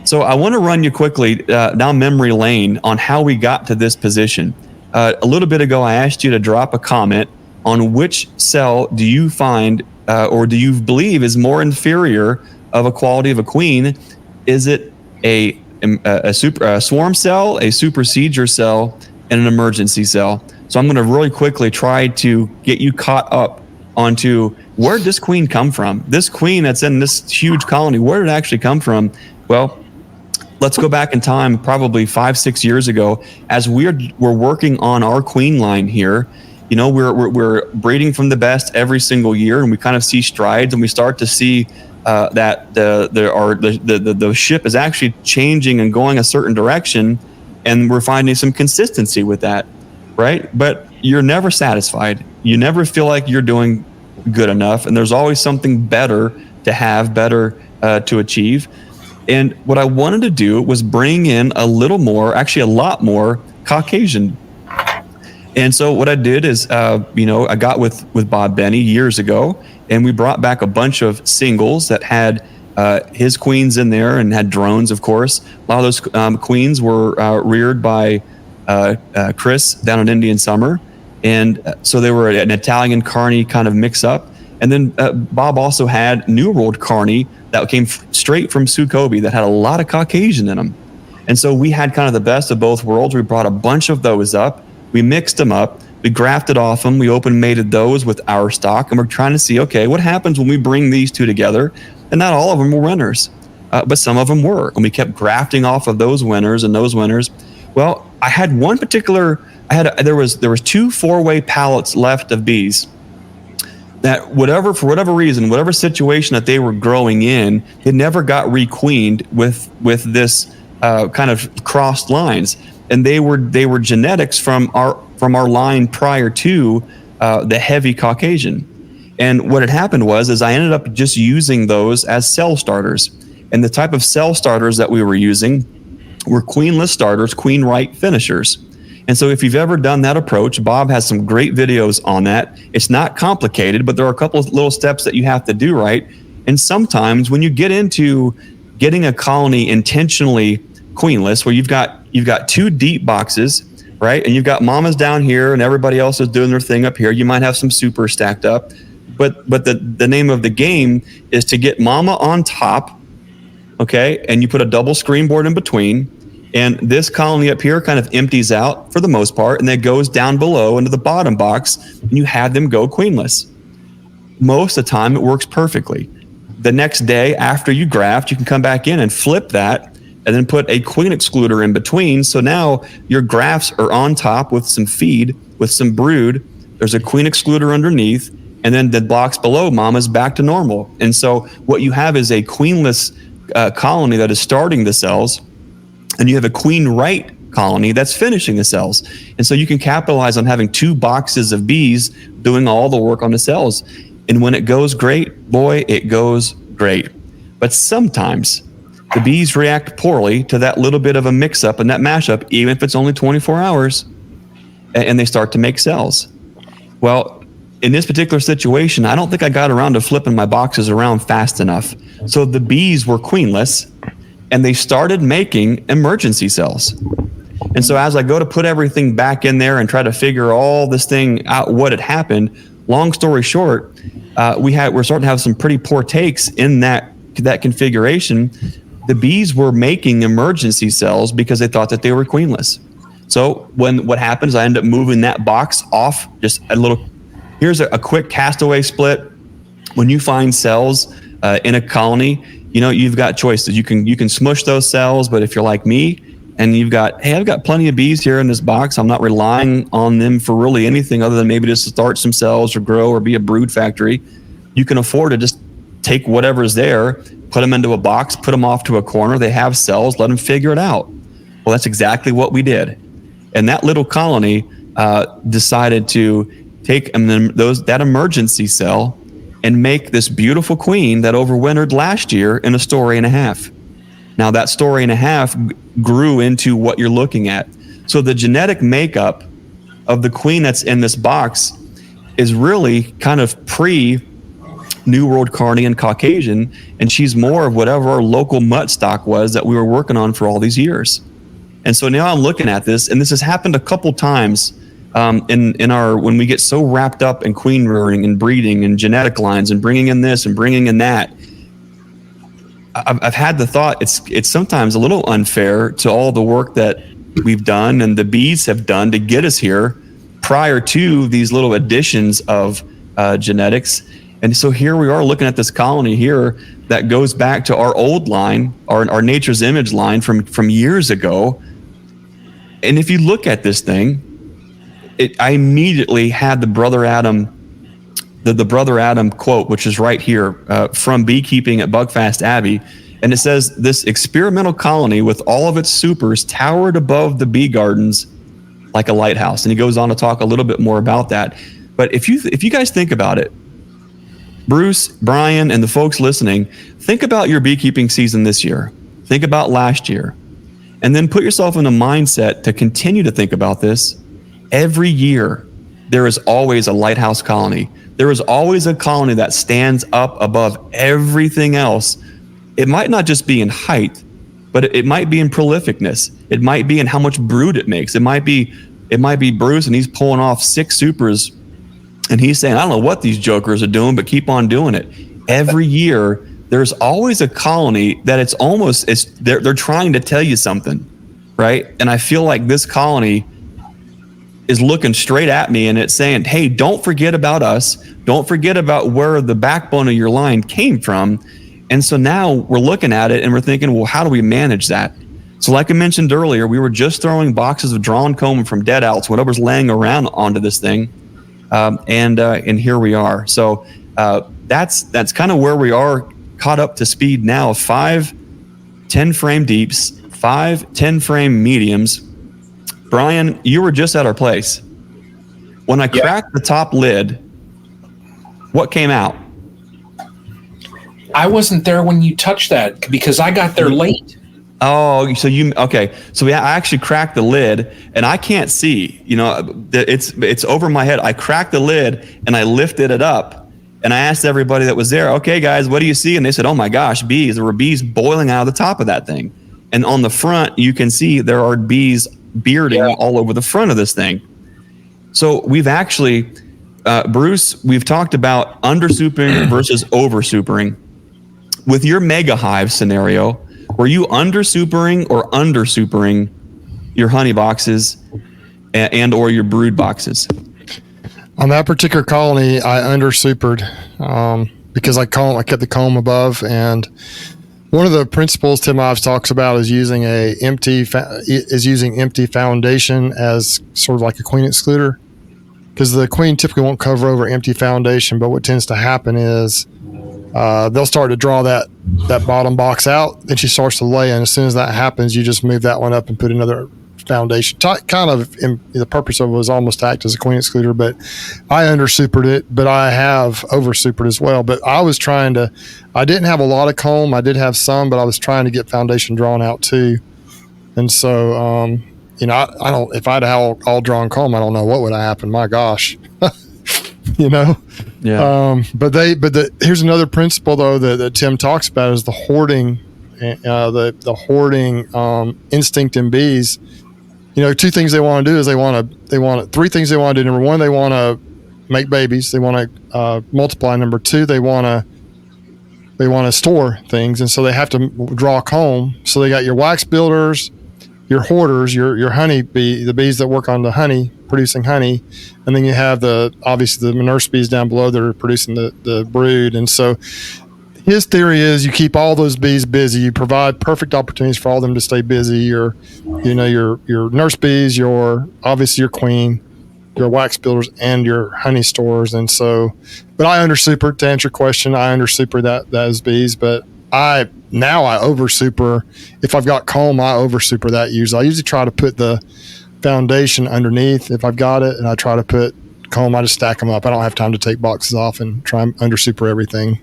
So I want to run you quickly down memory lane on how we got to this position. A little bit ago, I asked you to drop a comment on which cell do you find or do you believe is more inferior of a quality of a queen? Is it a swarm cell, a super procedure cell, and an emergency cell? So I'm going to really quickly try to get you caught up onto where did this queen come from? This queen that's in this huge colony, where did it actually come from? Well, let's go back in time, probably 5-6 years ago, as we're working on our queen line here. You know, we're breeding from the best every single year, and we kind of see strides, and we start to see that the ship is actually changing and going a certain direction, and we're finding some consistency with that, right? But you're never satisfied. You never feel like you're doing good enough, and there's always something better to have, better to achieve. And what I wanted to do was bring in a little more, actually a lot more Caucasian. And so what I did is, I got with Bob Benny years ago, and we brought back a bunch of singles that had his queens in there and had drones, of course. A lot of those queens were reared by Chris down in Indian Summer. And so they were an Italian Carney kind of mix up. And then Bob also had New World Carney that came straight from Sukobi that had a lot of Caucasian in them. And so we had kind of the best of both worlds. We brought a bunch of those up. We mixed them up. We grafted off them. We open mated those with our stock. And we're trying to see, okay, what happens when we bring these two together? And not all of them were winners, but some of them were. And we kept grafting off of those winners and those winners. Well, I had one particular, there was 2 4-way pallets left of bees that for whatever reason, whatever situation that they were growing in, it never got requeened with this kind of crossed lines. And they were genetics from our line prior to the heavy Caucasian. And what had happened was I ended up just using those as cell starters. And the type of cell starters that we were using were queenless starters, queen right finishers. And so if you've ever done that approach, Bob has some great videos on that. It's not complicated, but there are a couple of little steps that you have to do right. And sometimes when you get into getting a colony intentionally queenless, where you've got 2 deep boxes, right? And you've got mamas down here and everybody else is doing their thing up here. You might have some super stacked up, but the name of the game is to get mama on top, okay? And you put a double screen board in between, and this colony up here kind of empties out for the most part, and then goes down below into the bottom box, and you have them go queenless. Most of the time, it works perfectly. The next day after you graft, you can come back in and flip that, and then put a queen excluder in between. So now your grafts are on top with some feed, with some brood. There's a queen excluder underneath, and then the box below mama's back to normal. And so what you have is a queenless colony that is starting the cells, and you have a queen right colony that's finishing the cells. And so you can capitalize on having 2 boxes of bees doing all the work on the cells. And when it goes great, boy, it goes great. But sometimes the bees react poorly to that little bit of a mix-up and that mashup, even if it's only 24 hours, and they start to make cells. Well, in this particular situation, I don't think I got around to flipping my boxes around fast enough. So the bees were queenless, and they started making emergency cells. And so as I go to put everything back in there and try to figure all this thing out, what had happened, long story short, we're starting to have some pretty poor takes in that configuration. The bees were making emergency cells because they thought that they were queenless. So what happens, I end up moving that box off, just a little, here's a quick castaway split. When you find cells in a colony, you've got choices. You can smush those cells, but if you're like me and you've got, hey, I've got plenty of bees here in this box, I'm not relying on them for really anything other than maybe just to start some cells or grow or be a brood factory, you can afford to just take whatever's there, put them into a box, put them off to a corner. They have cells, let them figure it out. Well, that's exactly what we did. And that little colony decided to take that emergency cell and make this beautiful queen that overwintered last year in a story and a half. Now, that story and a half grew into what you're looking at. So the genetic makeup of the queen that's in this box is really kind of pre-New World Carney and Caucasian, and she's more of whatever our local mutt stock was that we were working on for all these years. And so now I'm looking at this, and this has happened a couple times in our, when we get so wrapped up in queen rearing and breeding and genetic lines and bringing in this and bringing in that. I've had the thought it's sometimes a little unfair to all the work that we've done and the bees have done to get us here prior to these little additions of genetics. And so here we are looking at this colony here that goes back to our old line, our Nature's Image line from years ago. And if you look at this thing, I immediately had the Brother Adam quote, which is right here from Beekeeping at Bugfast Abbey. And it says, this experimental colony with all of its supers towered above the bee gardens like a lighthouse. And he goes on to talk a little bit more about that. But if you guys think about it, Bruce, Brian, and the folks listening, think about your beekeeping season this year. Think about last year. And then put yourself in a mindset to continue to think about this. Every year, there is always a lighthouse colony. There is always a colony that stands up above everything else. It might not just be in height, but it might be in prolificness. It might be in how much brood it makes. It might be Bruce, and he's pulling off 6 supers, and he's saying, I don't know what these jokers are doing, but keep on doing it. Every year, there's always a colony that they're trying to tell you something, right? And I feel like this colony is looking straight at me and it's saying, hey, don't forget about us. Don't forget about where the backbone of your line came from. And so now we're looking at it and we're thinking, well, how do we manage that? So like I mentioned earlier, we were just throwing boxes of drawn comb from dead outs, whatever's laying around onto this thing. And here we are. So that's kind of where we are, caught up to speed now. 5 10-frame deeps, 5 10-frame mediums. Brian, you were just at our place. When I cracked the top lid, what came out? I wasn't there when you touched that because I got there late. Oh, so okay. So I actually cracked the lid and I can't see, it's over my head. I cracked the lid and I lifted it up and I asked everybody that was there, okay, guys, what do you see? And they said, oh my gosh, bees. There were bees boiling out of the top of that thing. And on the front, you can see there are bees bearding all over the front of this thing. So we've actually, Bruce, we've talked about under-supering versus over-supering. With your mega hive scenario, were you under-supering or under-supering your honey boxes and or your brood boxes? On that particular colony, I under-supered because I kept the comb above, and one of the principles Tim Ives talks about is using empty foundation as sort of like a queen excluder, because the queen typically won't cover over empty foundation. But what tends to happen is they'll start to draw that bottom box out, then she starts to lay, and as soon as that happens, you just move that one up and put another foundation. Kind of the purpose of it was almost to act as a queen excluder, but I under-supered it, but I have over-supered as well. But I didn't have a lot of comb. I did have some, but I was trying to get foundation drawn out too. And so, I don't, if I'd had all drawn comb, I don't know what would have happened. My gosh, Yeah. But here's another principle though that Tim talks about is the hoarding, the hoarding instinct in bees. 2 things they want to do is three things they want to do. Number 1, they want to make babies. They want to multiply. Number 2, they want to store things, and so they have to draw comb. So they got your wax builders, your hoarders, your honey bee, the bees that work on the honey, producing honey, and then you have obviously the nurse bees down below that are producing the brood. And so his theory is you keep all those bees busy. You provide perfect opportunities for all of them to stay busy. Your nurse bees, obviously your queen, your wax builders, and your honey stores. And so, but I under-supered, to answer your question, I under-supered those bees. But I over super. If I've got comb, I over super that usually. I usually try to put the foundation underneath if I've got it, and I try to put comb. I just stack them up. I don't have time to take boxes off and try and under super everything.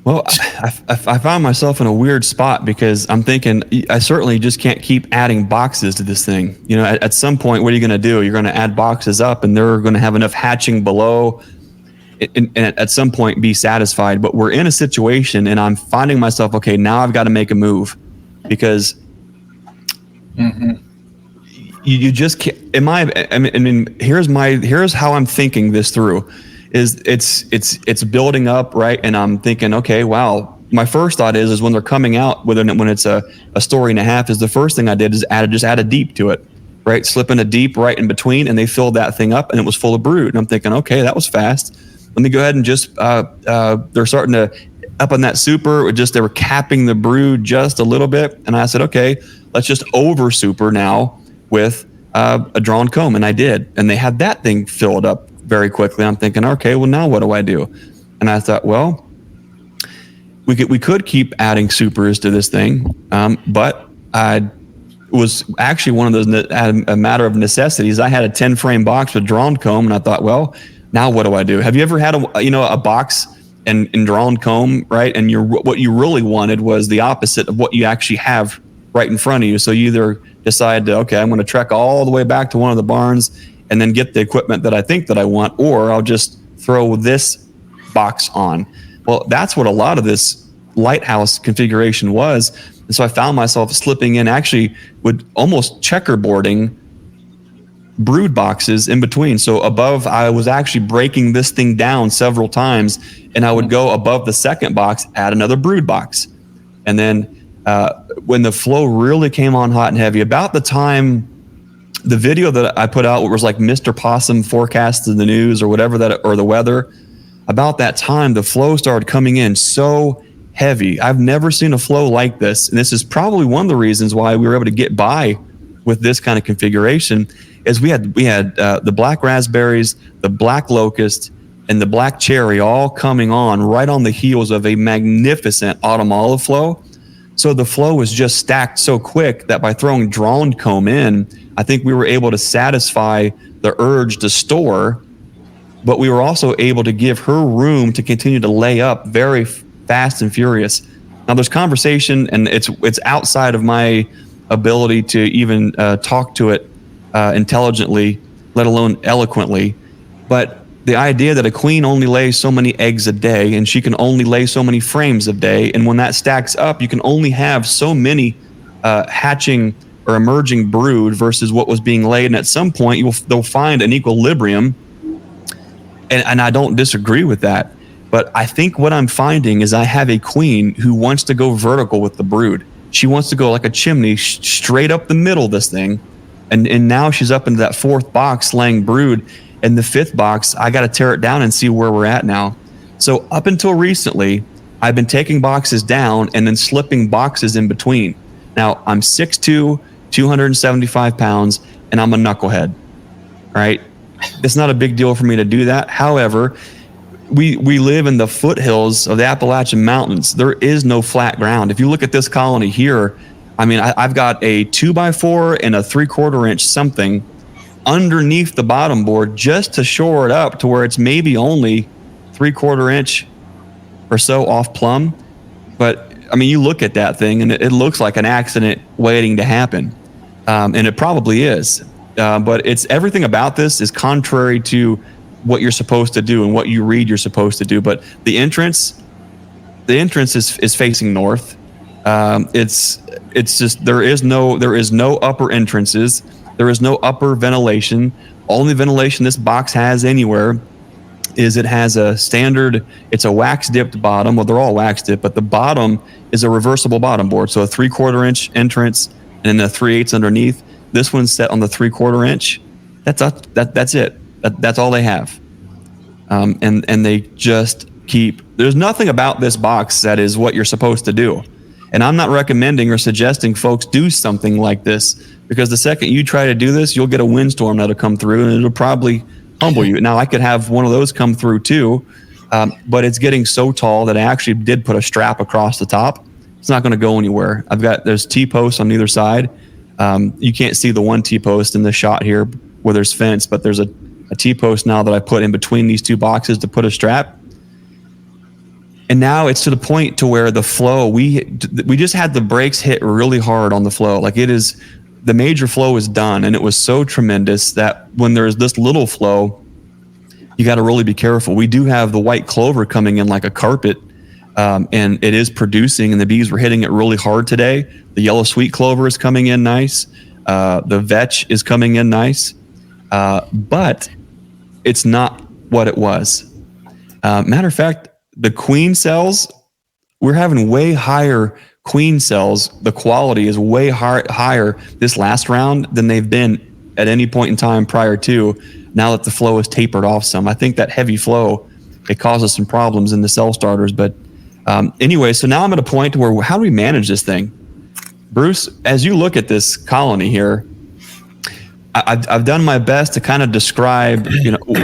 Well, I found myself in a weird spot because I'm thinking I certainly just can't keep adding boxes to this thing. You know, at some point, what are you going to do? You're going to add boxes up, and they're going to have enough hatching below, and at some point be satisfied. But we're in a situation, and I'm finding myself, okay, now I've got to make a move because you just can't. I mean, here's how I'm thinking this through. Is it's building up, right? And I'm thinking, okay, wow. My first thought is when they're coming out, when it's a story and a half, is the first thing I did is add a deep to it, right? Slip in a deep right in between, and they filled that thing up, and it was full of brood. And I'm thinking, okay, that was fast. Let me go ahead and just they're starting to up on that super. They were capping the brood just a little bit, and I said, okay, let's just over super now with a drawn comb, and I did, and they had that thing filled up very quickly. I'm thinking, okay, well, now what do I do? And I thought, well, we could keep adding supers to this thing, but I was actually one of those a matter of necessities. I had a 10 frame box with drawn comb, and I thought, well, now what do I do? Have you ever had a box and drawn comb, right? And what you really wanted was the opposite of what you actually have right in front of you. So you either decide to, okay, I'm going to trek all the way back to one of the barns and then get the equipment that I think that I want, or I'll just throw this box on. Well, that's what a lot of this lighthouse configuration was. And so I found myself slipping in actually with almost checkerboarding brood boxes in between. So above, I was actually breaking this thing down several times, and I would go above the second box, add another brood box. And then when the flow really came on hot and heavy, about the time the video that I put out, was like Mr. Possum forecast in the news or whatever or the weather, about that time, the flow started coming in so heavy. I've never seen a flow like this. And this is probably one of the reasons why we were able to get by with this kind of configuration, is we had the black raspberries, the black locust, and the black cherry all coming on right on the heels of a magnificent autumn olive flow. So the flow was just stacked so quick that by throwing drawn comb in, I think we were able to satisfy the urge to store, but we were also able to give her room to continue to lay up very fast and furious. Now there's conversation, and it's outside of my ability to even talk to it intelligently, let alone eloquently. But the idea that a queen only lays so many eggs a day, and she can only lay so many frames a day, and when that stacks up, you can only have so many hatching or emerging brood versus what was being laid, and at some point they'll find an equilibrium, and I don't disagree with that. But I think what I'm finding is I have a queen who wants to go vertical with the brood. She wants to go like a chimney straight up the middle of this thing, and now she's up into that fourth box laying brood. And the fifth box, I got to tear it down and see where we're at now. So up until recently, I've been taking boxes down and then slipping boxes in between. Now, I'm 6'2", 275 pounds, and I'm a knucklehead, right? It's not a big deal for me to do that. However, we live in the foothills of the Appalachian Mountains. There is no flat ground. If you look at this colony here, I mean, I've got a 2x4 and a 3/4 inch something underneath the bottom board just to shore it up to where it's maybe only 3/4 inch or so off plumb. But I mean, you look at that thing and it looks like an accident waiting to happen. And it probably is. But it's everything about this is contrary to what you're supposed to do and what you read you're supposed to do. But the entrance is facing north. It's just there is no upper entrances. There is no upper ventilation. Only ventilation this box has anywhere is it has a standard, it's a wax dipped bottom. Well, they're all wax dipped, but the bottom is a reversible bottom board. So a 3/4 inch entrance and then a 3/8 underneath. This one's set on the 3/4 inch. That's it. That's all they have. And they just there's nothing about this box that is what you're supposed to do. And I'm not recommending or suggesting folks do something like this, because the second you try to do this, you'll get a windstorm that'll come through and it'll probably humble you. Now, I could have one of those come through too, but it's getting so tall that I actually did put a strap across the top. It's not going to go anywhere. There's T-posts on either side. You can't see the one T-post in the shot here where there's fence, but there's a T-post now that I put in between these two boxes to put a strap. And now it's to the point to where the flow, we just had the brakes hit really hard on the flow. Like the major flow is done, and it was so tremendous that when there's this little flow, you got to really be careful. We do have the white clover coming in like a carpet, and it is producing, and the bees were hitting it really hard today. The yellow sweet clover is coming in nice. The vetch is coming in nice, but it's not what it was. Matter of fact, the queen cells, we're having way higher queen cells. The quality is way higher this last round than they've been at any point in time prior to, now that the flow is tapered off some. I think that heavy flow, it causes some problems in the cell starters. But anyway, so now I'm at a point where how do we manage this thing? Bruce, as you look at this colony here, I've done my best to kind of describe,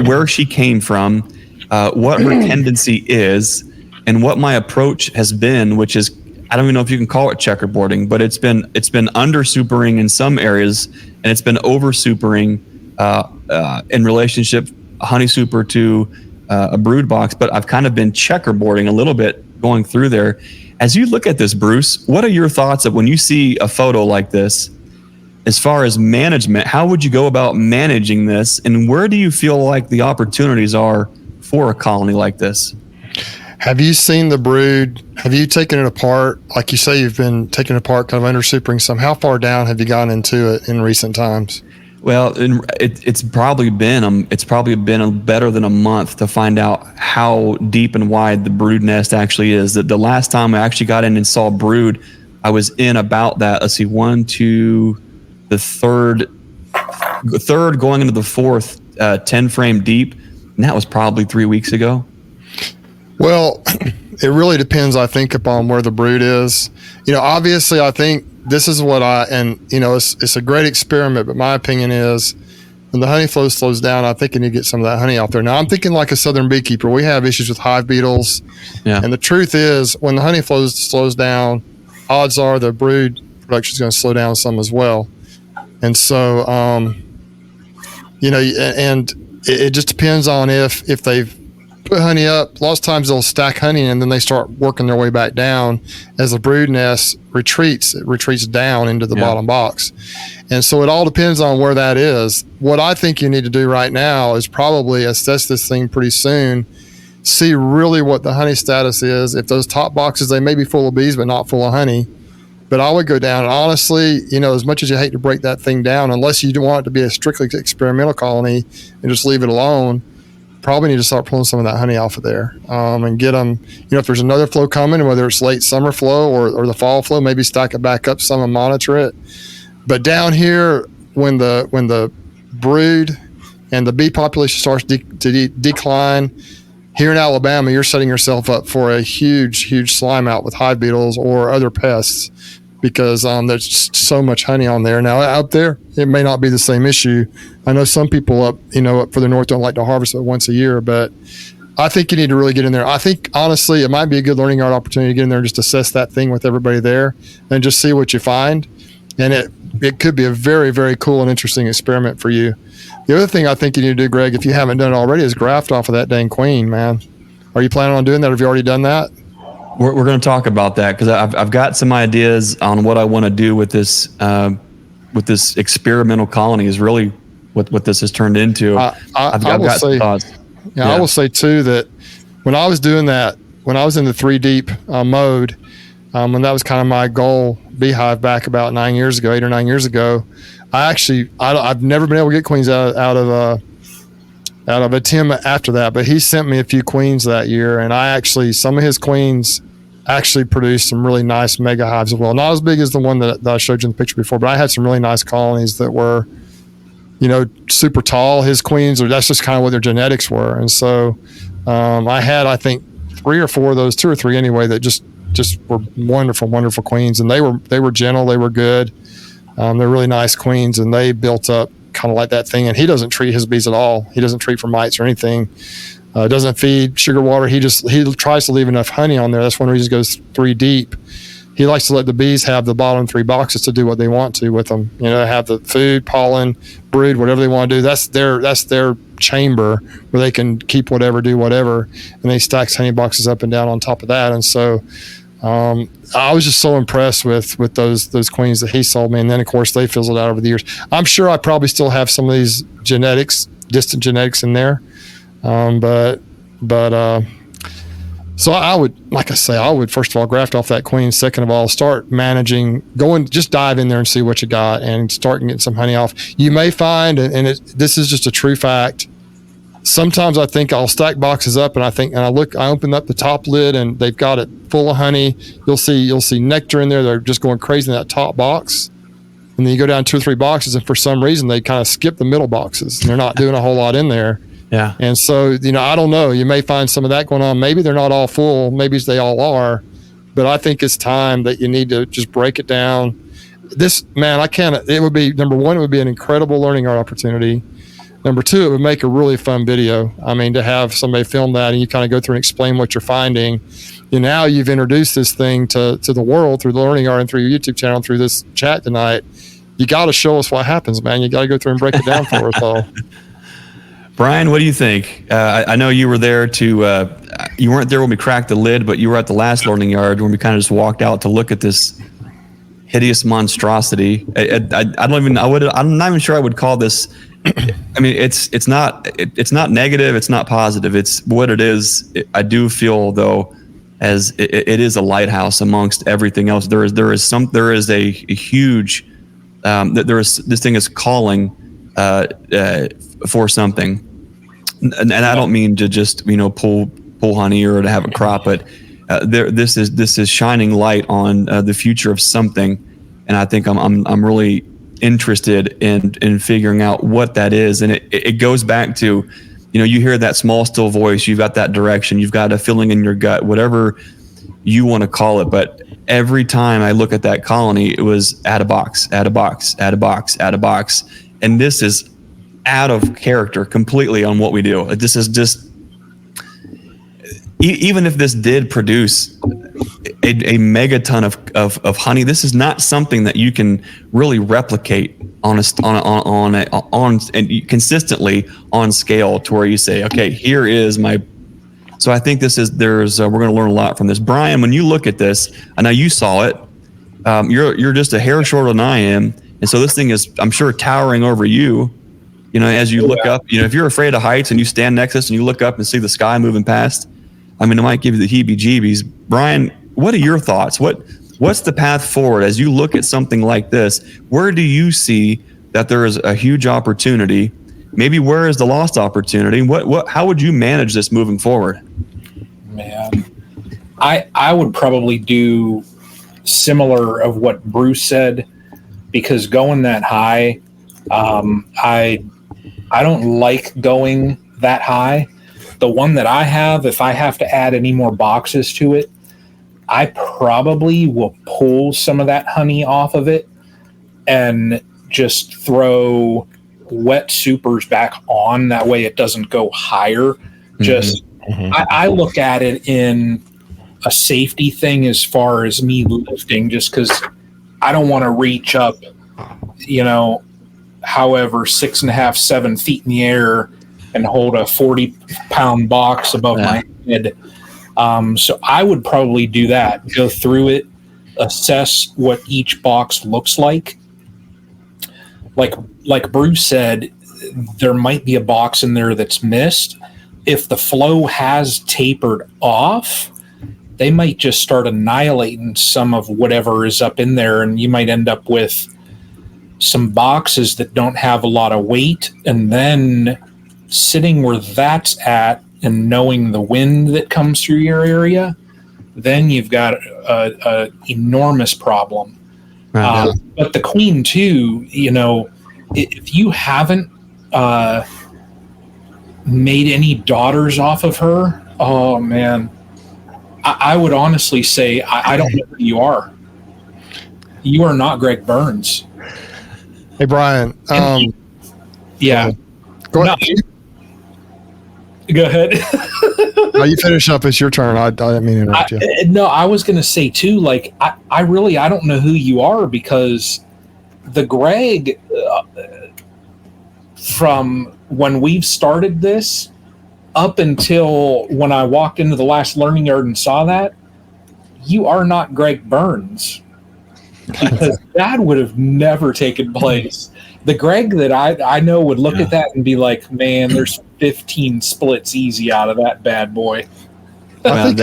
where she came from, what her tendency is, and what my approach has been, which is, I don't even know if you can call it checkerboarding, but it's been under supering in some areas, and it's been over supering in relationship honey super to a brood box. But I've kind of been checkerboarding a little bit going through there. As you look at this, Bruce, what are your thoughts of when you see a photo like this? As far as management, how would you go about managing this, and where do you feel like the opportunities are for a colony like this? Have you seen the brood? Have you taken it apart? Like you say, you've been taking it apart, kind of under supering some. How far down have you gone into it in recent times? Well, it's probably been better than a month to find out how deep and wide the brood nest actually is. The last time I actually got in and saw brood, I was in about that. Let's see, the third going into the fourth 10 frame deep, and that was probably 3 weeks ago. Well, it really depends, I think, upon where the brood is. Obviously, I think this is what it's a great experiment, but my opinion is when the honey flow slows down, I think you need to get some of that honey out there. Now, I'm thinking like a southern beekeeper. We have issues with hive beetles. Yeah. And the truth is, when the honey flow slows down, odds are the brood production is going to slow down some as well. And so, and it just depends on if they've put honey up. A lot of times they'll stack honey and then they start working their way back down as the brood nest retreats. It retreats down into the bottom box. And so it all depends on where that is. What I think you need to do right now is probably assess this thing pretty soon, see really what the honey status is. If those top boxes, they may be full of bees but not full of honey. But I would go down, and honestly, as much as you hate to break that thing down, unless you want it to be a strictly experimental colony and just leave it alone, probably need to start pulling some of that honey off of there and get them, if there's another flow coming, whether it's late summer flow or the fall flow, maybe stack it back up some and monitor it. But down here, when the brood and the bee population starts to decline, here in Alabama, you're setting yourself up for a huge slime out with hive beetles or other pests because there's so much honey on there. Now, out there, it may not be the same issue. I know some people up further north don't like to harvest it once a year, but I think you need to really get in there. I think, honestly, it might be a good learning yard opportunity to get in there and just assess that thing with everybody there and just see what you find. And it could be a very, very cool and interesting experiment for you. The other thing I think you need to do, Greg, if you haven't done it already, is graft off of that dang queen, man. Are you planning on doing that? Have you already done that? We're going to talk about that because I've got some ideas on what I want to do with this experimental colony. Is really what this has turned into. I've got some thoughts. Yeah, I will say too that when I was doing that, when I was in the 3 deep mode, when that was kind of my goal beehive back about 8 or 9 years ago, I've never been able to get queens out of a Tim after that, but he sent me a few queens that year, and some of his queens actually produced some really nice mega hives as well. Not as big as the one that I showed you in the picture before, but I had some really nice colonies that were, super tall. His queens, that's just kind of what their genetics were. And so I had, I think, 3 or 4 of those, 2 or 3 anyway, that just were wonderful, wonderful queens. And they were gentle, they were good. They're really nice queens, and they built up kind of like that thing. And he doesn't treat his bees at all. He doesn't treat for mites or anything. Doesn't feed sugar water. He tries to leave enough honey on there. That's one reason he goes 3 deep. He likes to let the bees have the bottom 3 boxes to do what they want to with them. Have the food, pollen, brood, whatever they want to do. That's their chamber where they can keep whatever, do whatever, and they stacks honey boxes up and down on top of that. And so I was just so impressed with those queens that he sold me. And then of course they fizzled out over the years. I'm sure I probably still have some of these distant genetics in there. So I would first of all graft off that queen. Second of all, start managing, just dive in there and see what you got and start getting some honey off. You may find, this is just a true fact. Sometimes I think I'll stack boxes up and I open up the top lid and they've got it full of honey. You'll see nectar in there. They're just going crazy in that top box. And then you go down 2 or 3 boxes and for some reason they kind of skip the middle boxes and they're not doing a whole lot in there. Yeah. And so, I don't know. You may find some of that going on. Maybe they're not all full. Maybe they all are. But I think it's time that you need to just break it down. It would be, number one, it would be an incredible learning opportunity. Number two, it would make a really fun video. I mean, to have somebody film that and you kind of go through and explain what you're finding. Now you've introduced this thing to the world through the learning art and through your YouTube channel and through this chat tonight. You got to show us what happens, man. You got to go through and break it down for us all. Brian, what do you think? I know you were there you weren't there when we cracked the lid, but you were at the last learning yard when we kind of just walked out to look at this hideous monstrosity. I'm not even sure I would call this. I mean, it's not negative. It's not positive. It's what it is. I do feel though, as it is a lighthouse amongst everything else. There is a huge, this thing is calling for something. And I don't mean to just pull honey or to have a crop, but this is shining light on the future of something, and I think I'm really interested in figuring out what that is. And it goes back to, you hear that small still voice, you've got that direction, you've got a feeling in your gut, whatever you want to call it. But every time I look at that colony, it was add a box, add a box, add a box, add a box, and this is out of character completely on what we do. This is just, even if this did produce a megaton of honey, this is not something that you can really replicate consistently on scale to where you say, okay, here is my. So I think we're going to learn a lot from this. Brian, when you look at this, I know you saw it. You're just a hair shorter than I am, and so this thing is, I'm sure, towering over you. As you look up, if you're afraid of heights and you stand next to us and you look up and see the sky moving past, I mean, it might give you the heebie-jeebies. Brian, what are your thoughts? What's the path forward as you look at something like this? Where do you see that there is a huge opportunity? Maybe where is the lost opportunity? How would you manage this moving forward? Man, I would probably do similar of what Bruce said, because going that high, I don't like going that high. The one that I have, if I have to add any more boxes to it, I probably will pull some of that honey off of it and just throw wet supers back on. That way it doesn't go higher. I look at it in a safety thing as far as me lifting, just because I don't want to reach up, however 6.5, 7 feet in the air and hold a 40-pound box above my head. So I would probably do that, go through it, assess what each box looks like. Like Bruce said, there might be a box in there that's missed. If the flow has tapered off, they might just start annihilating some of whatever is up in there, and you might end up with some boxes that don't have a lot of weight. And then sitting where that's at and knowing the wind that comes through your area, then you've got a enormous problem. Right. But the queen too, if you haven't made any daughters off of her, oh man, I would honestly say I don't know who you are. You are not Greg Burns. Hey Brian, yeah. Go ahead. Go ahead. No, you finish up. It's your turn. I didn't mean to interrupt you. No, I was going to say too, like, I really, I don't know who you are, because the Greg, from when we've started this up until when I walked into the last learning yard and saw that, you are not Greg Burns, because that would have never taken place. The Greg that I know would look at that and be like, man, there's 15 splits easy out of that bad boy. I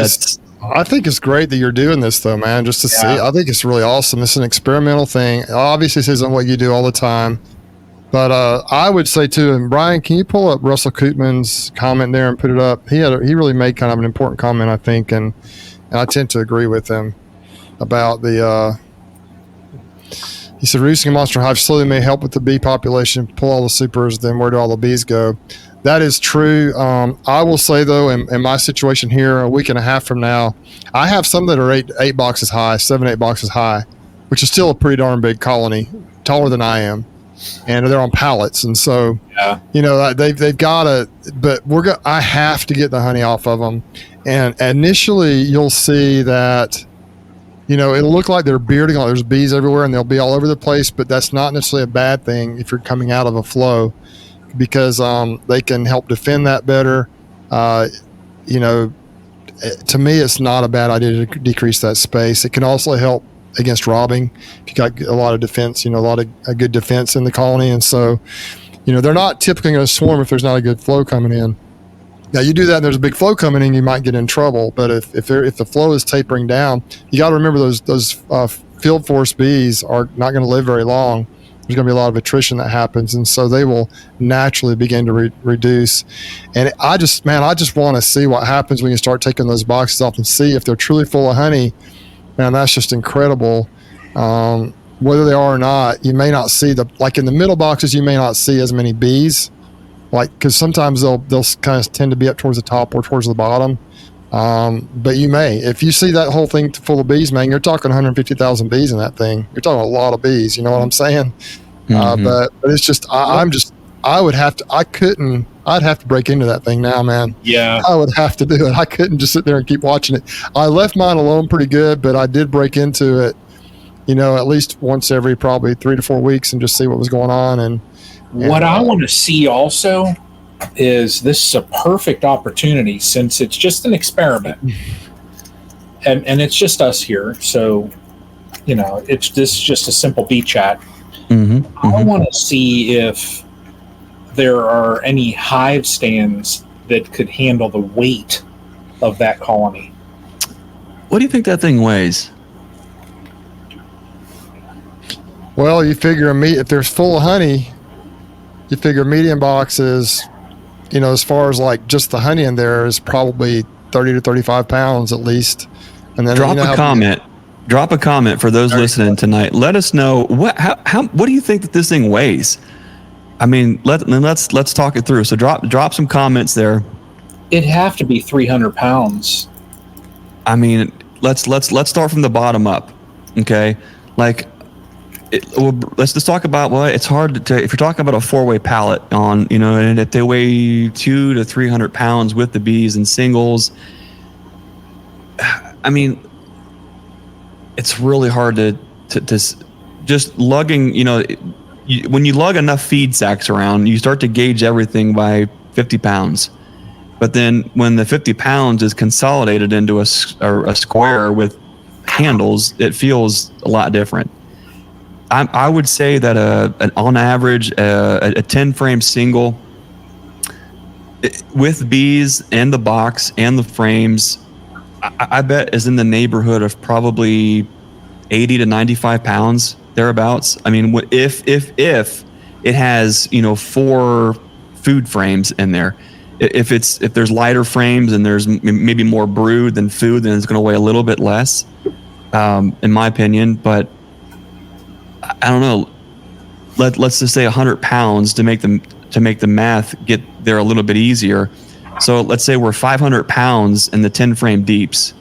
think it's great that you're doing this, though, man, just to see. I think it's really awesome. It's an experimental thing. Obviously, this isn't what you do all the time. But I would say, too, and Brian, can you pull up Russell Koopman's comment there and put it up? He really made kind of an important comment, I think, and I tend to agree with him about the he said, reducing Monster Hive slowly may help with the bee population, pull all the supers, then where do all the bees go? That is true. I will say, though, in my situation here, a week and a half from now, I have some that are eight boxes high, 8 boxes high, which is still a pretty darn big colony, taller than I am. And they're on pallets. And so, they've got to, but I have to get the honey off of them. And initially, you'll see that, it'll look like they're bearding, like there's bees everywhere and they'll be all over the place, but that's not necessarily a bad thing if you're coming out of a flow, because they can help defend that better. To me, it's not a bad idea to decrease that space. It can also help against robbing if you got a lot of defense, a lot of a good defense in the colony. And so, they're not typically going to swarm if there's not a good flow coming in. Now, you do that and there's a big flow coming in, you might get in trouble. But if the flow is tapering down, you got to remember those field force bees are not going to live very long. There's going to be a lot of attrition that happens, and so they will naturally begin to reduce. And I just want to see what happens when you start taking those boxes off and see if they're truly full of honey. Man, that's just incredible. Whether they are or not, you may not see like in the middle boxes, you may not see as many bees, because sometimes they'll kind of tend to be up towards the top or towards the bottom. But you may, if you see that whole thing full of bees, man, you're talking 150,000 bees in that thing. You're talking a lot of bees. You know what I'm saying? Mm-hmm. But it's just, I'd have to break into that thing now, man. Yeah. I would have to do it. I couldn't just sit there and keep watching it. I left mine alone pretty good, but I did break into it, at least once every probably 3 to 4 weeks and just see what was going on. And what I want to see also is, this is a perfect opportunity, since it's just an experiment and it's just us here. So, this is just a simple bee chat. Mm-hmm. I want to see if there are any hive stands that could handle the weight of that colony. What do you think that thing weighs? Well, you figure if there's full of honey, you figure medium boxes, as far as like just the honey in there, is probably 30 to 35 pounds at least. And then drop a comment for those listening tonight. Let us know what do you think that this thing weighs? I mean, let's talk it through. So drop some comments there. It'd have to be 300 pounds. I mean, let's start from the bottom up. Okay, let's just talk about, it's hard to, if you're talking about a 4-way pallet on, and if they weigh 200 to 300 pounds with the bees and singles, I mean, it's really hard to just lugging, when you lug enough feed sacks around, you start to gauge everything by 50 pounds. But then when the 50 pounds is consolidated into a square with handles, it feels a lot different. I would say that on average, a 10-frame single with bees and the box and the frames, I bet is in the neighborhood of probably 80 to 95 pounds, thereabouts. I mean, if it has 4 food frames in there, if there's lighter frames and there's maybe more brood than food, then it's going to weigh a little bit less, in my opinion. But I don't know. Let's just say 100 pounds to make the math get there a little bit easier. So let's say we're 500 pounds in the 10 frame deeps,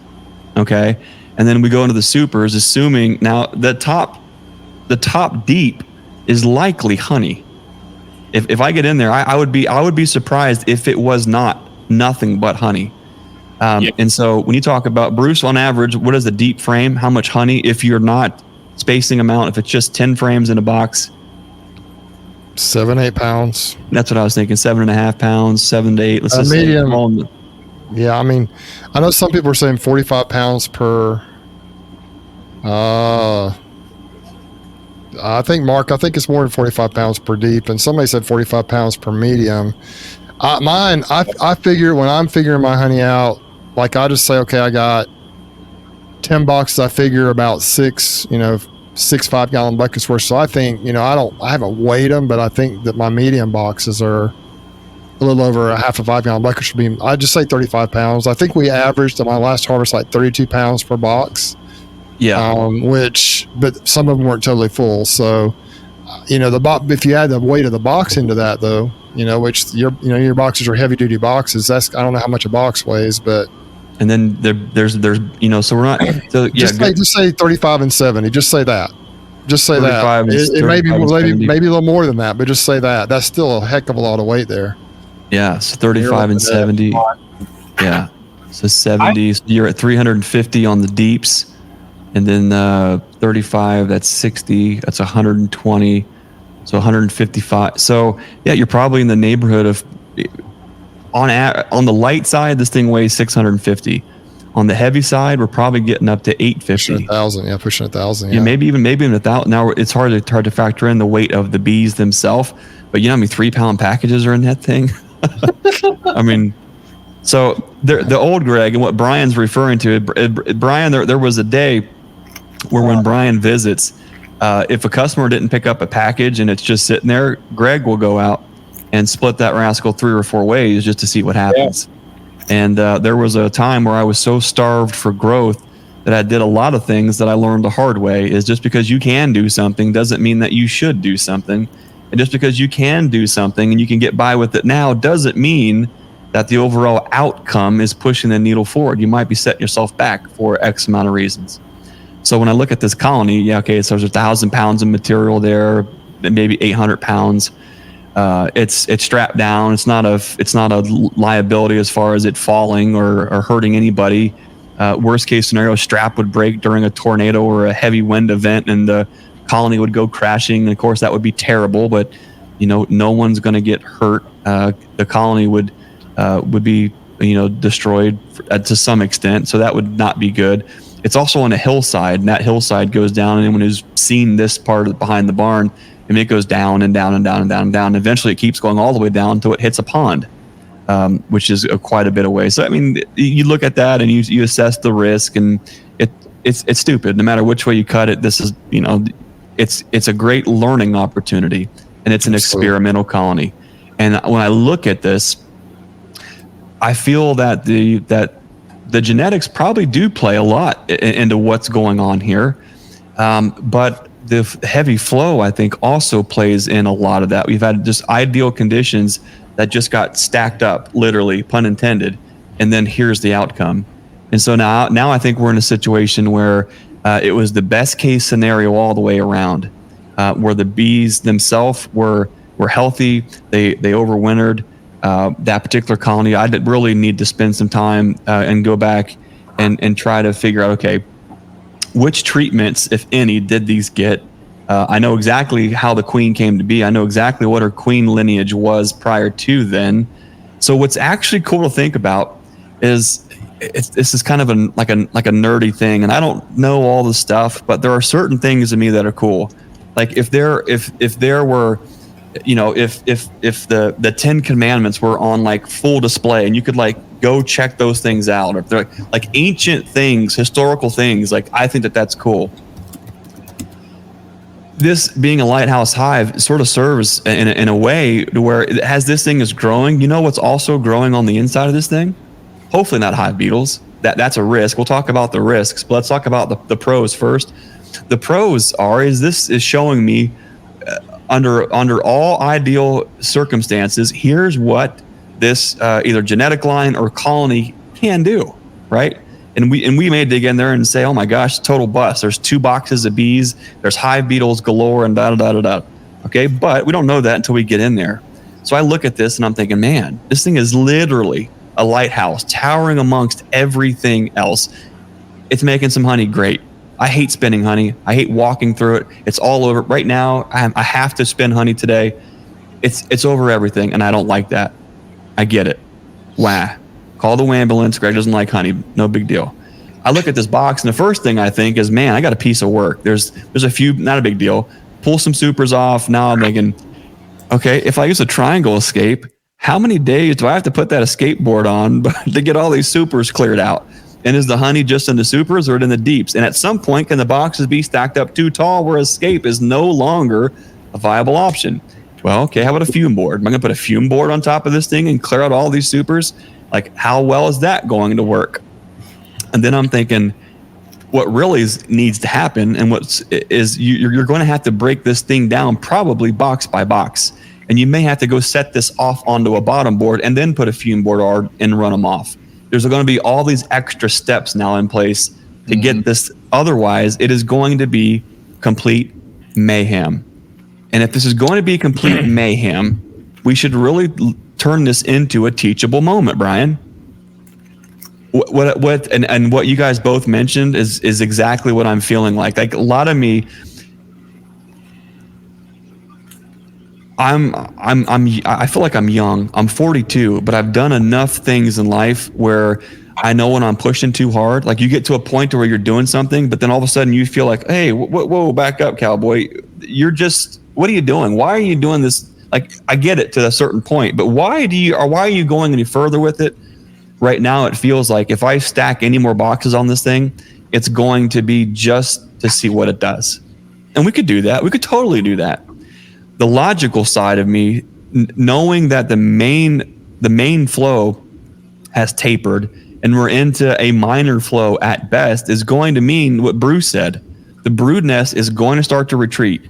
okay, and then we go into the supers, assuming now the top deep is likely honey. If I get in there, I would be surprised if it was not nothing but honey. And so when you talk about, Bruce, on average, what is the deep frame? How much honey, if you're not spacing them out, if it's just 10 frames in a box? 7-8 pounds. That's what I was thinking. 7.5 pounds, 7 to 8. Let's just medium. say. Yeah, I mean, I know some people are saying 45 pounds per. I think, Mark, it's more than 45 pounds per deep, and somebody said 45 pounds per medium. I figure when I'm figuring my honey out, like I just say, okay, I got 10 boxes. I figure about 6 5-gallon buckets worth. So I think, I haven't weighed them, but I think that my medium boxes are a little over a half a 5-gallon bucket should be, I just say 35 pounds. I think we averaged at my last harvest like 32 pounds per box. Yeah. But some of them weren't totally full. So, if you add the weight of the box into that though, which your boxes are heavy duty boxes, I don't know how much a box weighs, but. And then there's so we're not, so yeah. Just say 35 and 70. Just say that. Just say that. It may be maybe a little more than that, but just say that. That's still a heck of a lot of weight there. Yeah. So 35 and 70. Yeah. So 70. So you're at 350 on the deeps. And then 35, that's 60, that's 120, so 155. So yeah, you're probably in the neighborhood of, on the light side, this thing weighs 650. On the heavy side, we're probably getting up to 850. Pushing 1,000. Yeah, maybe even 1,000. Now it's hard to factor in the weight of the bees themselves, but how many 3-pound packages are in that thing? I mean, so the old Greg, and what Brian's referring to, Brian, there was a day where when Brian visits, if a customer didn't pick up a package and it's just sitting there, Greg will go out and split that rascal 3 or 4 ways just to see what happens. Yeah. And there was a time where I was so starved for growth that I did a lot of things that I learned the hard way. Is just because you can do something doesn't mean that you should do something. And just because you can do something and you can get by with it now doesn't mean that the overall outcome is pushing the needle forward. You might be setting yourself back for X amount of reasons. So when I look at this colony, so there's 1,000 pounds of material there, maybe 800 pounds. It's strapped down. It's not a liability as far as it falling or hurting anybody. Worst case scenario, strap would break during a tornado or a heavy wind event, and the colony would go crashing. And of course, that would be terrible. But no one's going to get hurt. The colony would be destroyed to some extent. So that would not be good. It's also on a hillside, and that hillside goes down. And anyone who's seen this part behind the barn, it goes down and down and down and down and down. Eventually, it keeps going all the way down until it hits a pond, which is quite a bit away. So, I mean, you look at that and you assess the risk, and it's stupid. No matter which way you cut it, this is it's a great learning opportunity, and it's an experimental colony. And when I look at this, I feel that the genetics probably do play a lot into what's going on here. But the heavy flow, I think, also plays in a lot of that. We've had just ideal conditions that just got stacked up, literally, pun intended, and then here's the outcome. And so now I think we're in a situation where it was the best case scenario all the way around, where the bees themselves were healthy, they overwintered. That particular colony, I did really need to spend some time and go back and try to figure out, okay, which treatments, if any, did these get? I know exactly how the queen came to be. I know exactly what her queen lineage was prior to then. So what's actually cool to think about is this is kind of like a nerdy thing, and I don't know all the stuff, but there are certain things to me that are cool. Like if there were, if the 10 Commandments were on like full display, and you could like go check those things out, or if they're like ancient things, historical things, like I think that's cool. This being a lighthouse hive sort of serves in a way to where as this thing is growing, what's also growing on the inside of this thing? Hopefully not hive beetles. That's a risk. We'll talk about the risks, but let's talk about the pros first. The pros this is showing me under all ideal circumstances, here's what this either genetic line or colony can do, right? And we may dig in there and say, oh my gosh, total bust. There's 2 boxes of bees, there's hive beetles galore, and da. Okay, but we don't know that until we get in there. So I look at this and I'm thinking, man, this thing is literally a lighthouse, towering amongst everything else. It's making some honey great. I hate spinning honey. I hate walking through it. It's all over. Right now, I have to spin honey today. It's over everything, and I don't like that. I get it. Wah. Call the ambulance. Greg doesn't like honey. No big deal. I look at this box, and the first thing I think is, man, I got a piece of work. There's a few, not a big deal. Pull some supers off. Now I'm thinking, okay, if I use a triangle escape, how many days do I have to put that escape board on to get all these supers cleared out? And is the honey just in the supers or in the deeps? And at some point, can the boxes be stacked up too tall where escape is no longer a viable option? Well, okay, how about a fume board? Am I going to put a fume board on top of this thing and clear out all these supers? Like, how well is that going to work? And then I'm thinking, what really needs to happen, and you're going to have to break this thing down probably box by box. And you may have to go set this off onto a bottom board and then put a fume board on and run them off. There's going to be all these extra steps now in place to get this. Otherwise, it is going to be complete mayhem. And if this is going to be complete mayhem, we should really turn this into a teachable moment, Brian. What you guys both mentioned is exactly what I'm feeling like. Like, a lot of me, I feel like I'm young. I'm 42, but I've done enough things in life where I know when I'm pushing too hard. Like, you get to a point where you're doing something, but then all of a sudden you feel like, hey, whoa, back up, cowboy. What are you doing? Why are you doing this? Like, I get it to a certain point, but why are you going any further with it? Right now, it feels like if I stack any more boxes on this thing, it's going to be just to see what it does. And we could do that. We could totally do that. The logical side of me, knowing that the main flow has tapered and we're into a minor flow at best, is going to mean what Bruce said. The brood nest is going to start to retreat.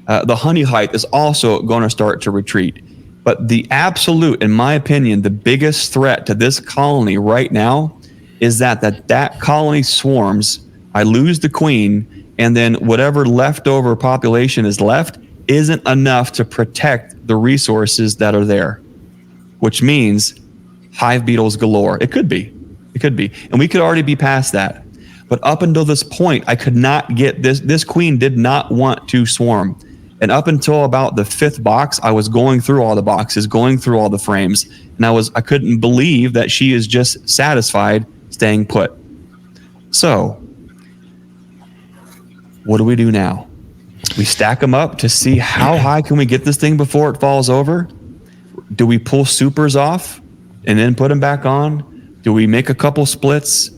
The honey height is also going to start to retreat. But the absolute, in my opinion, the biggest threat to this colony right now is that colony swarms. I lose the queen, and then whatever leftover population is left isn't enough to protect the resources that are there, which means hive beetles galore. It could be, and we could already be past that. But up until this point, I could not get this queen did not want to swarm. And up until about the fifth box, I was going through all the boxes, going through all the frames, and I couldn't believe that she is just satisfied staying put. So, what do we do now? We stack them up to see how high can we get this thing before it falls over? Do we pull supers off and then put them back on? Do we make a couple splits?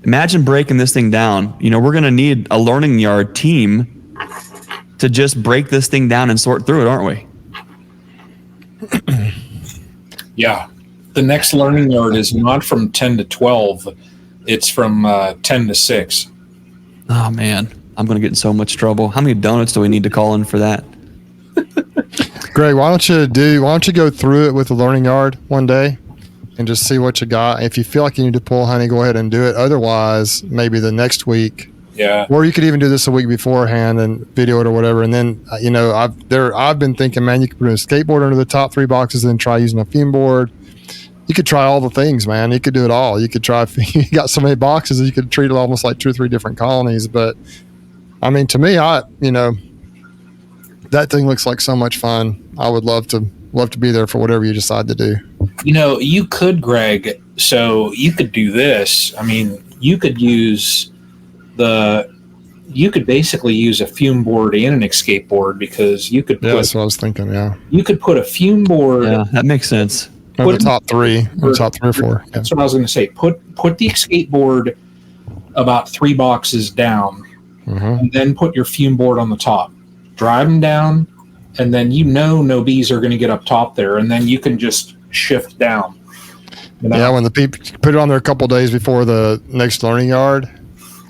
Imagine breaking this thing down. We're going to need a learning yard team to just break this thing down and sort through it, aren't we? Yeah. The next learning yard is not from 10 to 12. It's from 10 to 6. Oh, man. I'm going to get in so much trouble. How many donuts do we need to call in for that? Greg, why don't you go through it with the learning yard one day and just see what you got? If you feel like you need to pull honey, go ahead and do it. Otherwise, maybe the next week. Yeah. Or you could even do this a week beforehand and video it or whatever. And then, I've been thinking, man, you could put a skateboard under the top 3 boxes and try using a fume board. You could try all the things, man. You could do it all. You could try, you got so many boxes that you could treat it almost like 2 or 3 different colonies. But I mean, to me, that thing looks like so much fun. I would love to be there for whatever you decide to do. You could, Greg. So you could do this. I mean, you could basically use a fume board and an escape board, because you could that's what I was thinking. Yeah, you could put a fume board. Yeah, that makes sense. The top 3 or top 3 or 4. Yeah. That's what I was going to say. Put the escape board about 3 boxes down, and then put your fume board on the top. Drive them down, and then no bees are going to get up top there, and then you can just shift down. Yeah, when the people put it on there a couple days before the next learning yard,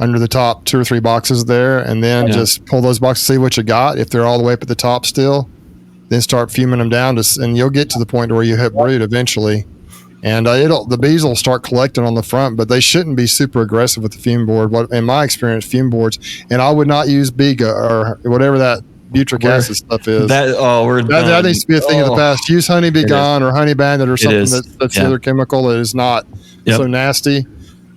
under the top 2 or 3 boxes there, and then just pull those boxes, see what you got. If they're all the way up at the top still, then start fuming them down, and you'll get to the point where you hit brood eventually. And the bees will start collecting on the front, but they shouldn't be super aggressive with the fume board. In my experience, fume boards, and I would not use Biga or whatever that butyric acid stuff is. That needs to be a thing of the past. Use Honey Be Gone or Honey Bandit or something that's the other chemical that is not so nasty.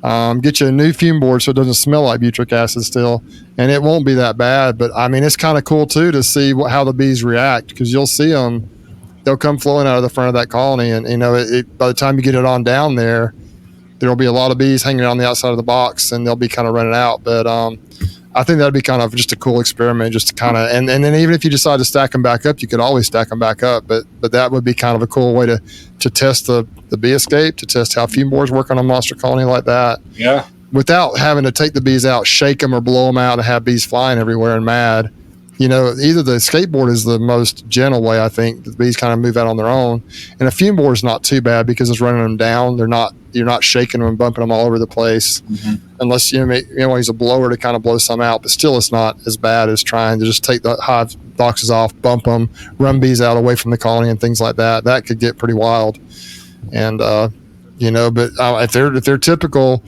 Get you a new fume board so it doesn't smell like butyric acid still, and it won't be that bad. But I mean, it's kind of cool too to see how the bees react, because you'll see them. They'll come flowing out of the front of that colony, and by the time you get it on down there, there'll be a lot of bees hanging on the outside of the box, and they'll be kind of running out. But I think that'd be kind of just a cool experiment, just to kind of, and then even if you decide to stack them back up, you could always stack them back up. But that would be kind of a cool way to test the bee escape, to test how fume boards work on a monster colony like that. Yeah. Without having to take the bees out, shake them or blow them out and have bees flying everywhere and mad. Either the skateboard is the most gentle way, I think. The bees kind of move out on their own. And a fume board is not too bad because it's running them down. You're not shaking them and bumping them all over the place. Mm-hmm. Unless you use a blower to kind of blow some out. But still, it's not as bad as trying to just take the hive boxes off, bump them, run bees out away from the colony and things like that. That could get pretty wild. And, but if they're typical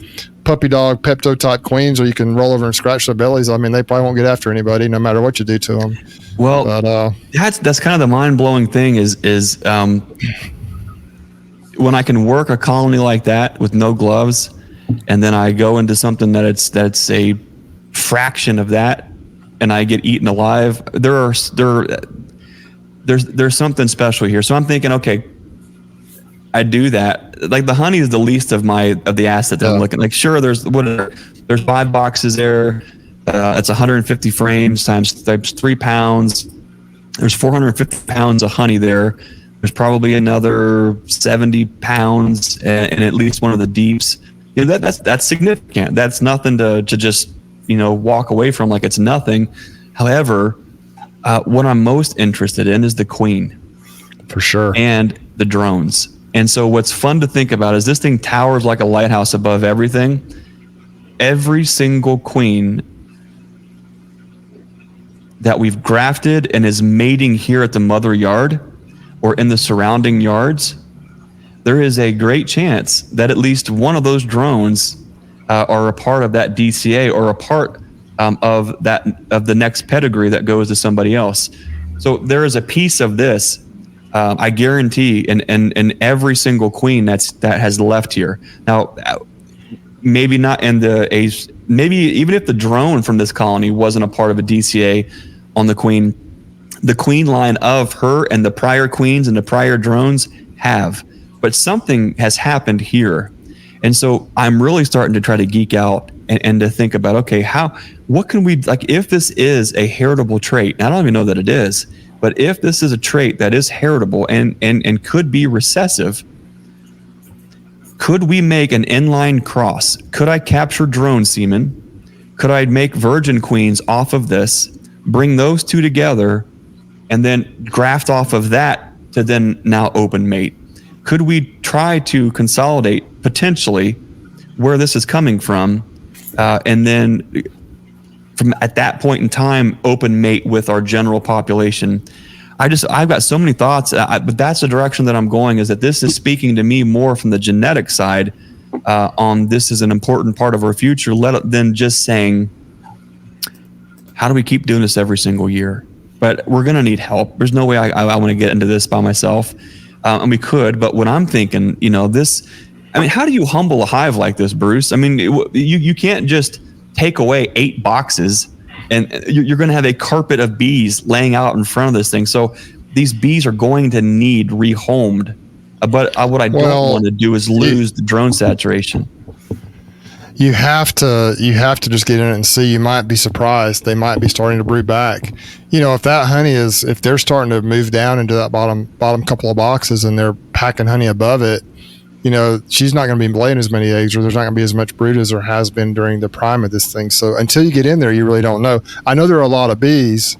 puppy dog Pepto type queens, or you can roll over and scratch their bellies, I mean, they probably won't get after anybody no matter what you do to them. Well, but, that's kind of the mind blowing thing is when I can work a colony like that with no gloves, and then I go into something that's a fraction of that, and I get eaten alive. There's something special here. So I'm thinking, okay, I do that. Like the honey is the least of the asset that I'm looking. Like, sure, there's 5 boxes there. It's 150 frames times 3 pounds. There's 450 pounds of honey there. There's probably another 70 pounds in at least one of the deeps. That's significant. That's nothing to just walk away from like it's nothing. However, what I'm most interested in is the queen, for sure, and the drones. And so what's fun to think about is this thing towers like a lighthouse above everything. Every single queen that we've grafted and is mating here at the mother yard or in the surrounding yards, there is a great chance that at least one of those drones are a part of that DCA, or a part of the next pedigree that goes to somebody else. So there is a piece of this, I guarantee, in every single queen that has left here. Now, maybe not in maybe even if the drone from this colony wasn't a part of a DCA on the queen line of her and the prior queens and the prior drones have. But something has happened here. And so I'm really starting to try to geek out and to think about, okay, what can we, like, if this is a heritable trait, and I don't even know that it is, but if this is a trait that is heritable and could be recessive, could we make an inline cross? Could I capture drone semen? Could I make virgin queens off of this, bring those two together, and then graft off of that to then now open mate? Could we try to consolidate potentially where this is coming from, and then from at that point in time open mate with our general population? I've got so many thoughts, but that's the direction that I'm going, is that this is speaking to me more from the genetic side on this is an important part of our future, than just saying, how do we keep doing this every single year? But we're going to need help. There's no way I want to get into this by myself. And we could, but what I'm thinking, how do you humble a hive like this, Bruce? I mean, you can't just take away 8 boxes and you're going to have a carpet of bees laying out in front of this thing. So these bees are going to need rehomed. But what I don't want to do is lose the drone saturation. You have to just get in it and see. You might be surprised. They might be starting to brood back. If that honey if they're starting to move down into that bottom couple of boxes and they're packing honey above it, she's not going to be laying as many eggs, or there's not going to be as much brood as there has been during the prime of this thing. So until you get in there, you really don't know. I know there are a lot of bees,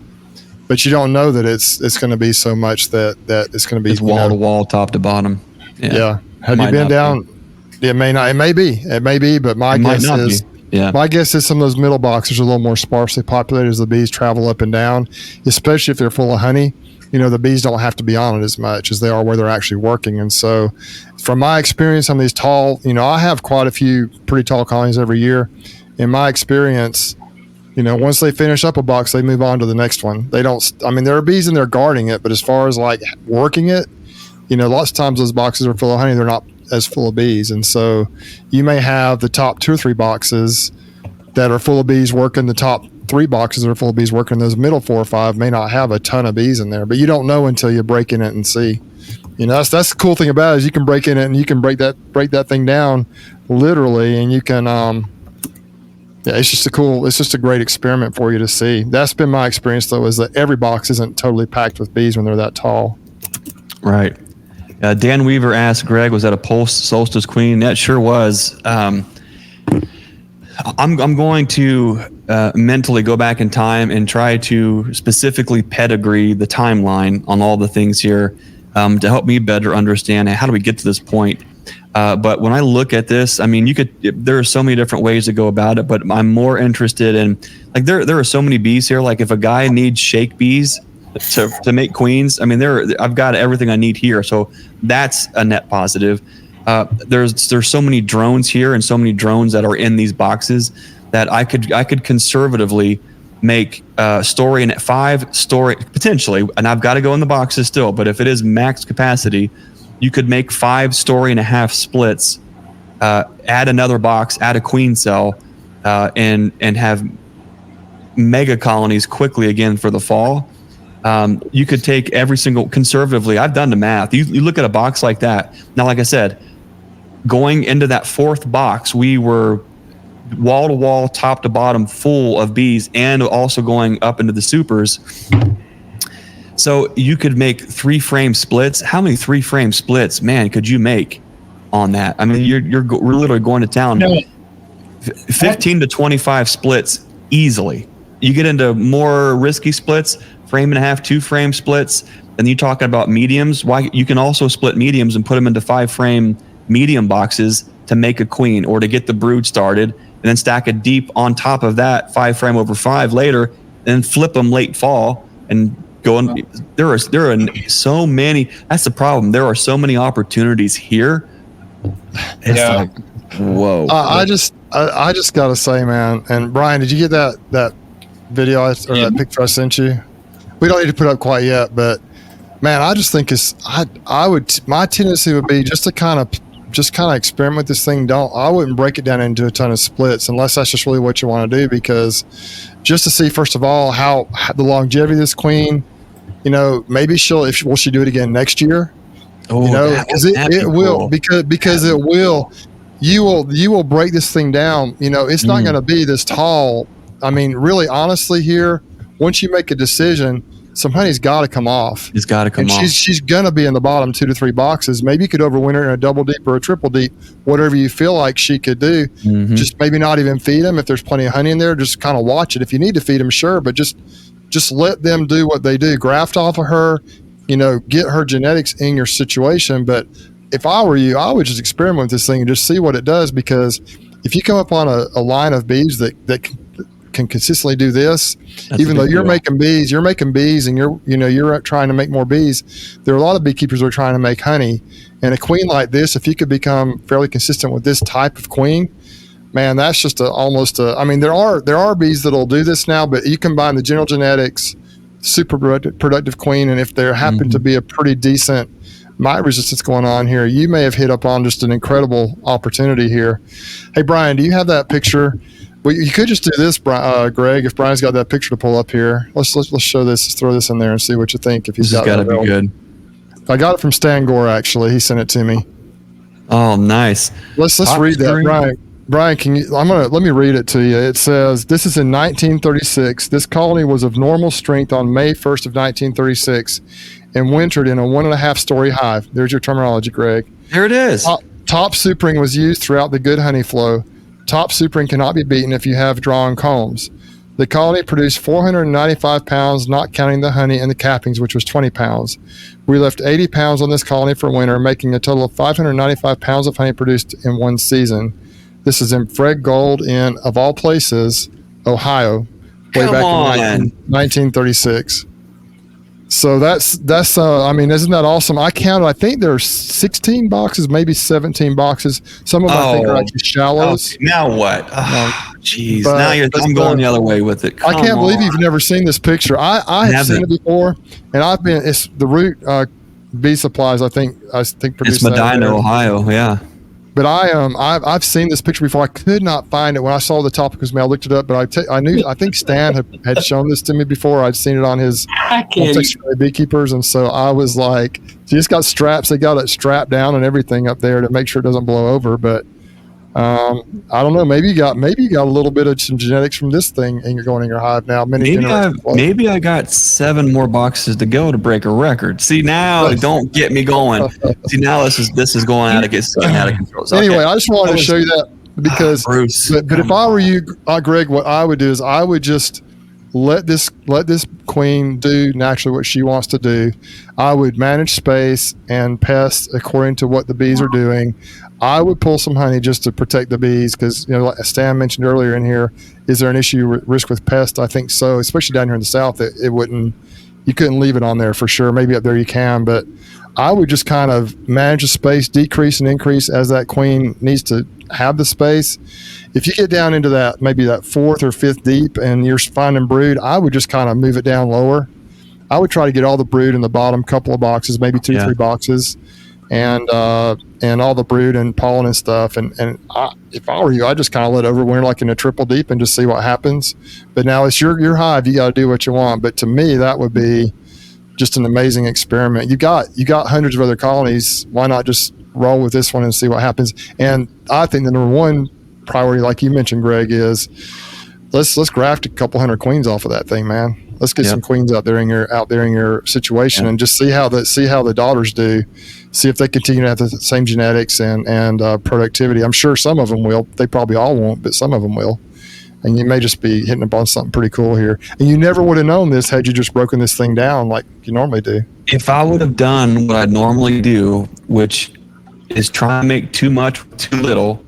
but you don't know that it's going to be so much that it's going to be wall to wall, top to bottom. Yeah. Have you been down? It may not. It may be. But my guess is, my guess is some of those middle boxes are a little more sparsely populated as the bees travel up and down, especially if they're full of honey. The bees don't have to be on it as much as they are where they're actually working. And so, from my experience on these tall, I have quite a few pretty tall colonies every year. In my experience, Once they finish up a box, they move on to the next one. They don't. I mean, there are bees in there guarding it, but as far as like working it, lots of times those boxes are full of honey. They're not as full of bees, and so you may have the top 2 or 3 boxes that are full of bees working. The top 3 boxes that are full of bees working. Those middle 4 or 5 may not have a ton of bees in there, but you don't know until you break in it and see. That's the cool thing about it is you can break in it and you can break that thing down literally, and you can it's just a great experiment for you to see. That's been my experience though, is that every box isn't totally packed with bees when they're that tall. Right. Dan Weaver asked, Greg, was that a pulse solstice queen? That sure was. I'm going to mentally go back in time and try to specifically pedigree the timeline on all the things here to help me better understand how do we get to this point. But when I look at this, I mean, there are so many different ways to go about it, but I'm more interested in, like, there are so many bees here. Like if a guy needs shake bees to make queens, I mean, I've got everything I need here. So that's a net positive. There's so many drones here and so many drones that are in these boxes that I could conservatively make story and 5 story potentially, and I've got to go in the boxes still, but if it is max capacity, you could make 5 story and a half splits, add another box, add a queen cell, and have mega colonies quickly again for the fall. You could take every single, conservatively, I've done the math. You look at a box like that. Now, like I said, going into that 4th box, we were wall to wall, top to bottom, full of bees, and also going up into the supers. So you could make 3-frame splits. How many 3-frame splits, man, could you make on that? I mean, we're literally going to town. 15 to 25 splits easily. You get into more risky splits, 1.5 frame, 2-frame splits, and you talking about mediums. Why you can also split mediums and put them into 5-frame medium boxes to make a queen or to get the brood started, and then stack a deep on top of that 5-frame over 5 later, and then flip them late fall and go on. There are so many. That's the problem. There are so many opportunities here. It's like, whoa. I just gotta say, man. And Brian, did you get that video or that picture I sent you? We don't need to put it up quite yet, but man, I just think my tendency would be just to kind of experiment with this thing. I wouldn't break it down into a ton of splits unless that's just really what you want to do, because just to see, first of all, how the longevity of this queen, maybe will she do it again next year? Because it will, because it will, you will break this thing down. It's not going to be this tall. I mean, really, honestly, here, once you make a decision, some honey's got to come off. It's got to come off. She's going to be in the bottom 2 to 3 boxes. Maybe you could overwinter in a double deep or a triple deep, whatever you feel like she could do. Mm-hmm. Just maybe not even feed them if there's plenty of honey in there. Just kind of watch it. If you need to feed them, sure, but just let them do what they do. Graft off of her, get her genetics in your situation. But if I were you, I would just experiment with this thing and just see what it does, because if you come up on a line of bees that can consistently do this, even though you're making bees and you're trying to make more bees, there are a lot of beekeepers who are trying to make honey. And a queen like this, if you could become fairly consistent with this type of queen, man, that's just I mean, there are bees that'll do this now, but you combine the general genetics, super productive queen, and if there happen to be a pretty decent mite resistance going on here, you may have hit up on just an incredible opportunity here. Hey, Brian, do you have that picture? Well, you could just do this, Greg. If Brian's got that picture to pull up here, let's show this. Let's throw this in there and see what you think. If he's got to be good. I got it from Stan Gore, actually. He sent it to me. Oh, nice. Let's read that, Brian. Brian, let me read it to you. It says, this is in 1936. This colony was of normal strength on May 1st of 1936 and wintered in a 1.5 story hive. There's your terminology, Greg. There it is. Top supering was used throughout the good honey flow. Top supering cannot be beaten if you have drawn combs. The colony produced 495 pounds, not counting the honey and the cappings, which was 20 pounds. We left 80 pounds on this colony for winter, making a total of 595 pounds of honey produced in one season. This is in Fred Gold in, of all places, Ohio, way back in 1936. So that's I mean, isn't that awesome? I think there's 16 boxes, maybe 17 boxes. Some of them I think are actually shallows. Now what? Jeez, But- now I'm going the other way with it. I can't Come believe on. you've never seen this picture. I have seen it before, and it's the Root Bee Supplies. I think produced It's that there. Medina, Ohio. Yeah. But I've seen this picture before. I could not find it when I saw the topic because I looked it up. But I think Stan had shown this to me before. I'd seen it on his Beekeepers, and so I was like, "She just got straps. They got it strapped down and everything up there to make sure it doesn't blow over." But I don't know. Maybe you got a little bit of some genetics from this thing, and you're going in your hive now. Maybe I got 7 more boxes to go to break a record. See, now don't get me going. See, now this is going out of control. So, anyway, I just wanted to show you that because Bruce. But if I were you, Greg, what I would do is I would just let this queen do naturally what she wants to do. I would manage space and pests according to what the bees are doing. I would pull some honey just to protect the bees because, like Stan mentioned earlier in here, is there an risk with pests? I think so, especially down here in the South. You couldn't leave it on there for sure. Maybe up there you can, but I would just kind of manage the space, decrease and increase as that queen needs to have the space. If you get down into maybe that 4th or 5th deep and you're finding brood, I would just kind of move it down lower. I would try to get all the brood in the bottom couple of boxes, maybe 3 boxes, and all the brood and pollen and stuff. And if I were you, I'd just kind of let it overwinter like in a triple deep and just see what happens. But now it's your hive. You got to do what you want. But to me, that would be just an amazing experiment. You got hundreds of other colonies. Why not just roll with this one and see what happens? And I think the number one priority, like you mentioned, Greg, is let's graft a couple hundred queens off of that thing, man. Let's get some queens out there in your situation and just see how the daughters do. See if they continue to have the same genetics and productivity. I'm sure some of them will. They probably all won't, but some of them will. And you may just be hitting upon something pretty cool here. And you never would have known this had you just broken this thing down like you normally do. If I would have done what I normally do, which is try and make too much with too little,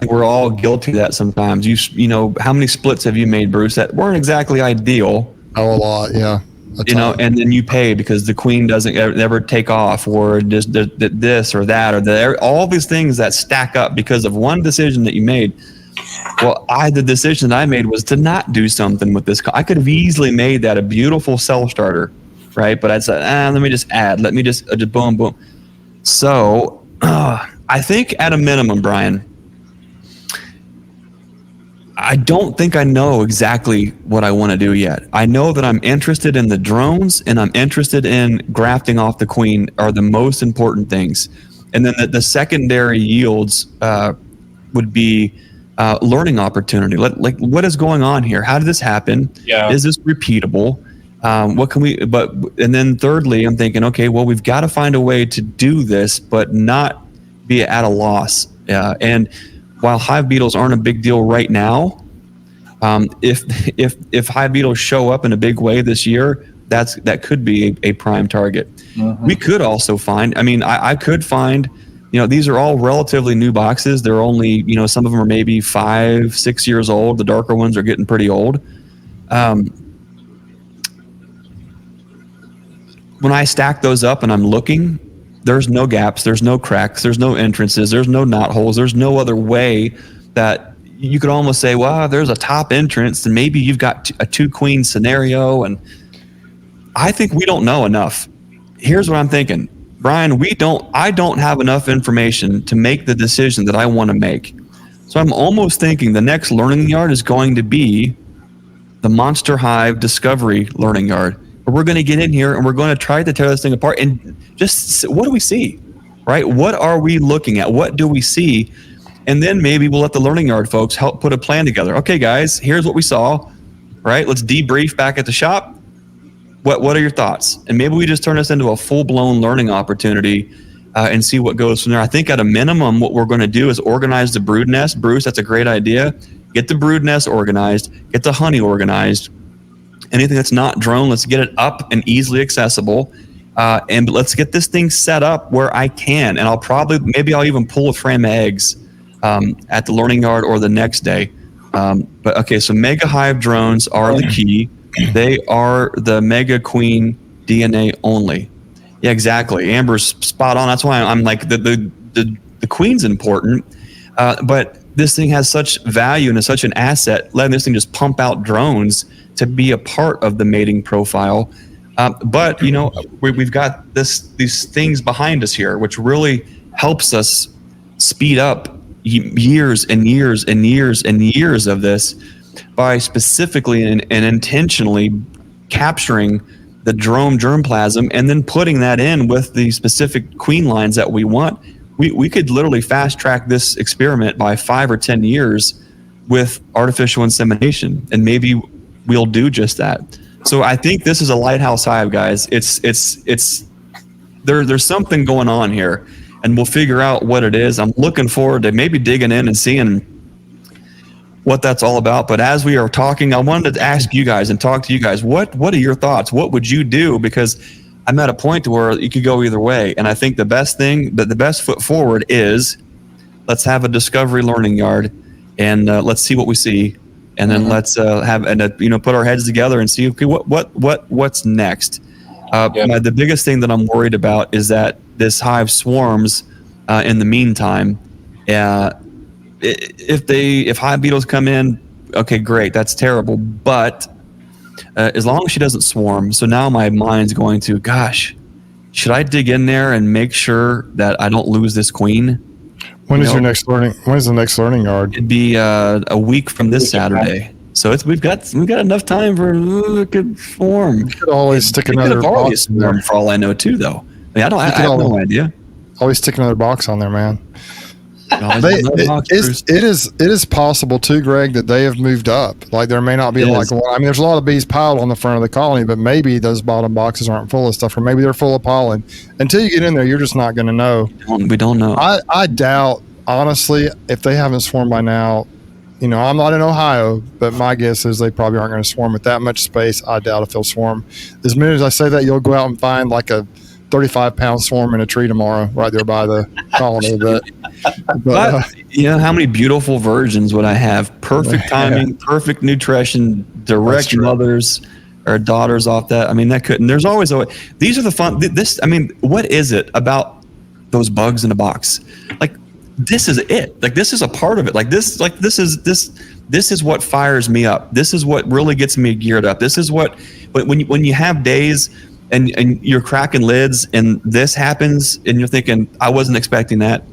we're all guilty of that sometimes. You know, how many splits have you made, Bruce, that weren't exactly ideal? Oh, a lot, yeah. And then you pay because the queen doesn't ever take off, or just this or that, or all these things that stack up because of one decision that you made. Well, the decision that I made was to not do something with this. I could have easily made that a beautiful self-starter, right? But I said, let me just add. Let me just boom, boom. So I think at a minimum, Brian, I don't think I know exactly what I want to do yet. I know that I'm interested in the drones and I'm interested in grafting off the queen are the most important things. And then the secondary yields would be learning opportunity. Like what is going on here? How did this happen? Yeah. Is this repeatable? What can we, and then thirdly, I'm thinking, okay, well, we've got to find a way to do this, but not be at a loss. And while hive beetles aren't a big deal right now, if hive beetles show up in a big way this year, that could be a prime target. Mm-hmm. We could also find, I could find, these are all relatively new boxes. They're only, some of them are maybe 5-6 years old. The darker ones are getting pretty old. When I stack those up and I'm looking, there's no gaps, there's no cracks, there's no entrances, there's no knot holes, there's no other way that you could almost say, well, there's a top entrance and maybe you've got a 2-queen scenario. And I think we don't know enough. Here's what I'm thinking, Brian, I don't have enough information to make the decision that I want to make. So I'm almost thinking the next learning yard is going to be the Monster Hive Discovery Learning Yard. We're going to get in here and we're going to try to tear this thing apart and just what do we see, right? What are we looking at? What do we see? And then maybe we'll let the learning yard folks help put a plan together. Okay, guys, here's what we saw, right? Let's debrief back at the shop. What are your thoughts? And maybe we just turn this into a full-blown learning opportunity and see what goes from there. I think at a minimum, what we're going to do is organize the brood nest. Bruce, that's a great idea. Get the brood nest organized, get the honey organized. Anything that's not drone, let's get it up and easily accessible. And let's get this thing set up where I can. And maybe I'll even pull a frame of eggs at the learning yard or the next day. But okay, so Mega Hive drones are the key. They are the Mega Queen DNA only. Yeah, exactly. Amber's spot on. That's why I'm like the Queen's important. But this thing has such value and is such an asset, letting this thing just pump out drones to be a part of the mating profile. But you know, we've got these things behind us here, which really helps us speed up years and years and years and years of this by specifically and intentionally capturing the drone germplasm and then putting that in with the specific queen lines that we want. We could literally fast track this experiment by 5 or 10 years with artificial insemination, and maybe we'll do just that. So I think this is a lighthouse hive, guys. There's something going on here, and we'll figure out what it is. I'm looking forward to maybe digging in and seeing what that's all about. But as we are talking, I wanted to ask you guys and talk to you guys. What are your thoughts? What would you do? Because I'm at a point to where you could go either way, and I think the best foot forward is let's have a discovery learning yard, and let's see what we see, and then let's have put our heads together and see what's next. The biggest thing that I'm worried about is that this hive swarms in the meantime. If hive beetles come in, okay, great, that's terrible, but as long as she doesn't swarm. So now my mind's going to, gosh, should I dig in there and make sure that I don't lose this queen? When is the next learning yard? It'd be a week from this Saturday. So we've got enough time for a good swarm. You could always stick another box in there. For all I know, too, though. I have no idea. Always stick another box on there, man. It is possible too, Greg, that they have moved up. Like there may not be there's a lot of bees piled on the front of the colony, but maybe those bottom boxes aren't full of stuff, or maybe they're full of pollen. Until you get in there, you're just not going to know. We don't know. I doubt, honestly, if they haven't swarmed by now. You know, I'm not in Ohio, but my guess is they probably aren't going to swarm with that much space. I doubt if they'll swarm. As minute as I say that, you'll go out and find like a 35-pound swarm in a tree tomorrow, right there by the colony. But you know, how many beautiful virgins would I have? Perfect timing, perfect nutrition, direct mothers or daughters off that. I mean, that couldn't. There's always a way. These are the fun. What is it about those bugs in a box? Like, this is it. Like, this is a part of it. Like this is what fires me up. This is what really gets me geared up. This is what. But when you have days. And you're cracking lids, and this happens, and you're thinking, I wasn't expecting that.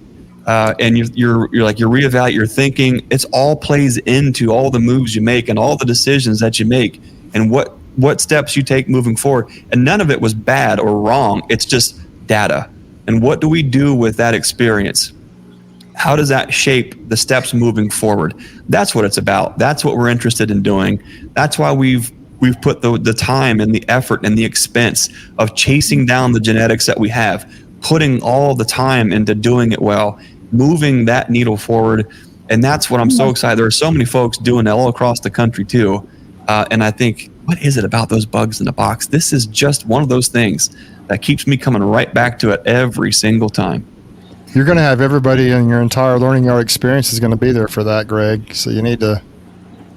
And you're reevaluating, you're thinking, it's all plays into all the moves you make and all the decisions that you make and what steps you take moving forward. And none of it was bad or wrong. It's just data. And what do we do with that experience? How does that shape the steps moving forward? That's what it's about. That's what we're interested in doing. That's why we've put the time and the effort and the expense of chasing down the genetics that we have, putting all the time into doing it well, moving that needle forward. And that's what I'm so excited. There are so many folks doing it all across the country too. And I think, what is it about those bugs in the box? This is just one of those things that keeps me coming right back to it every single time. You're going to have everybody in your entire learning yard experience is going to be there for that, Greg. So you need to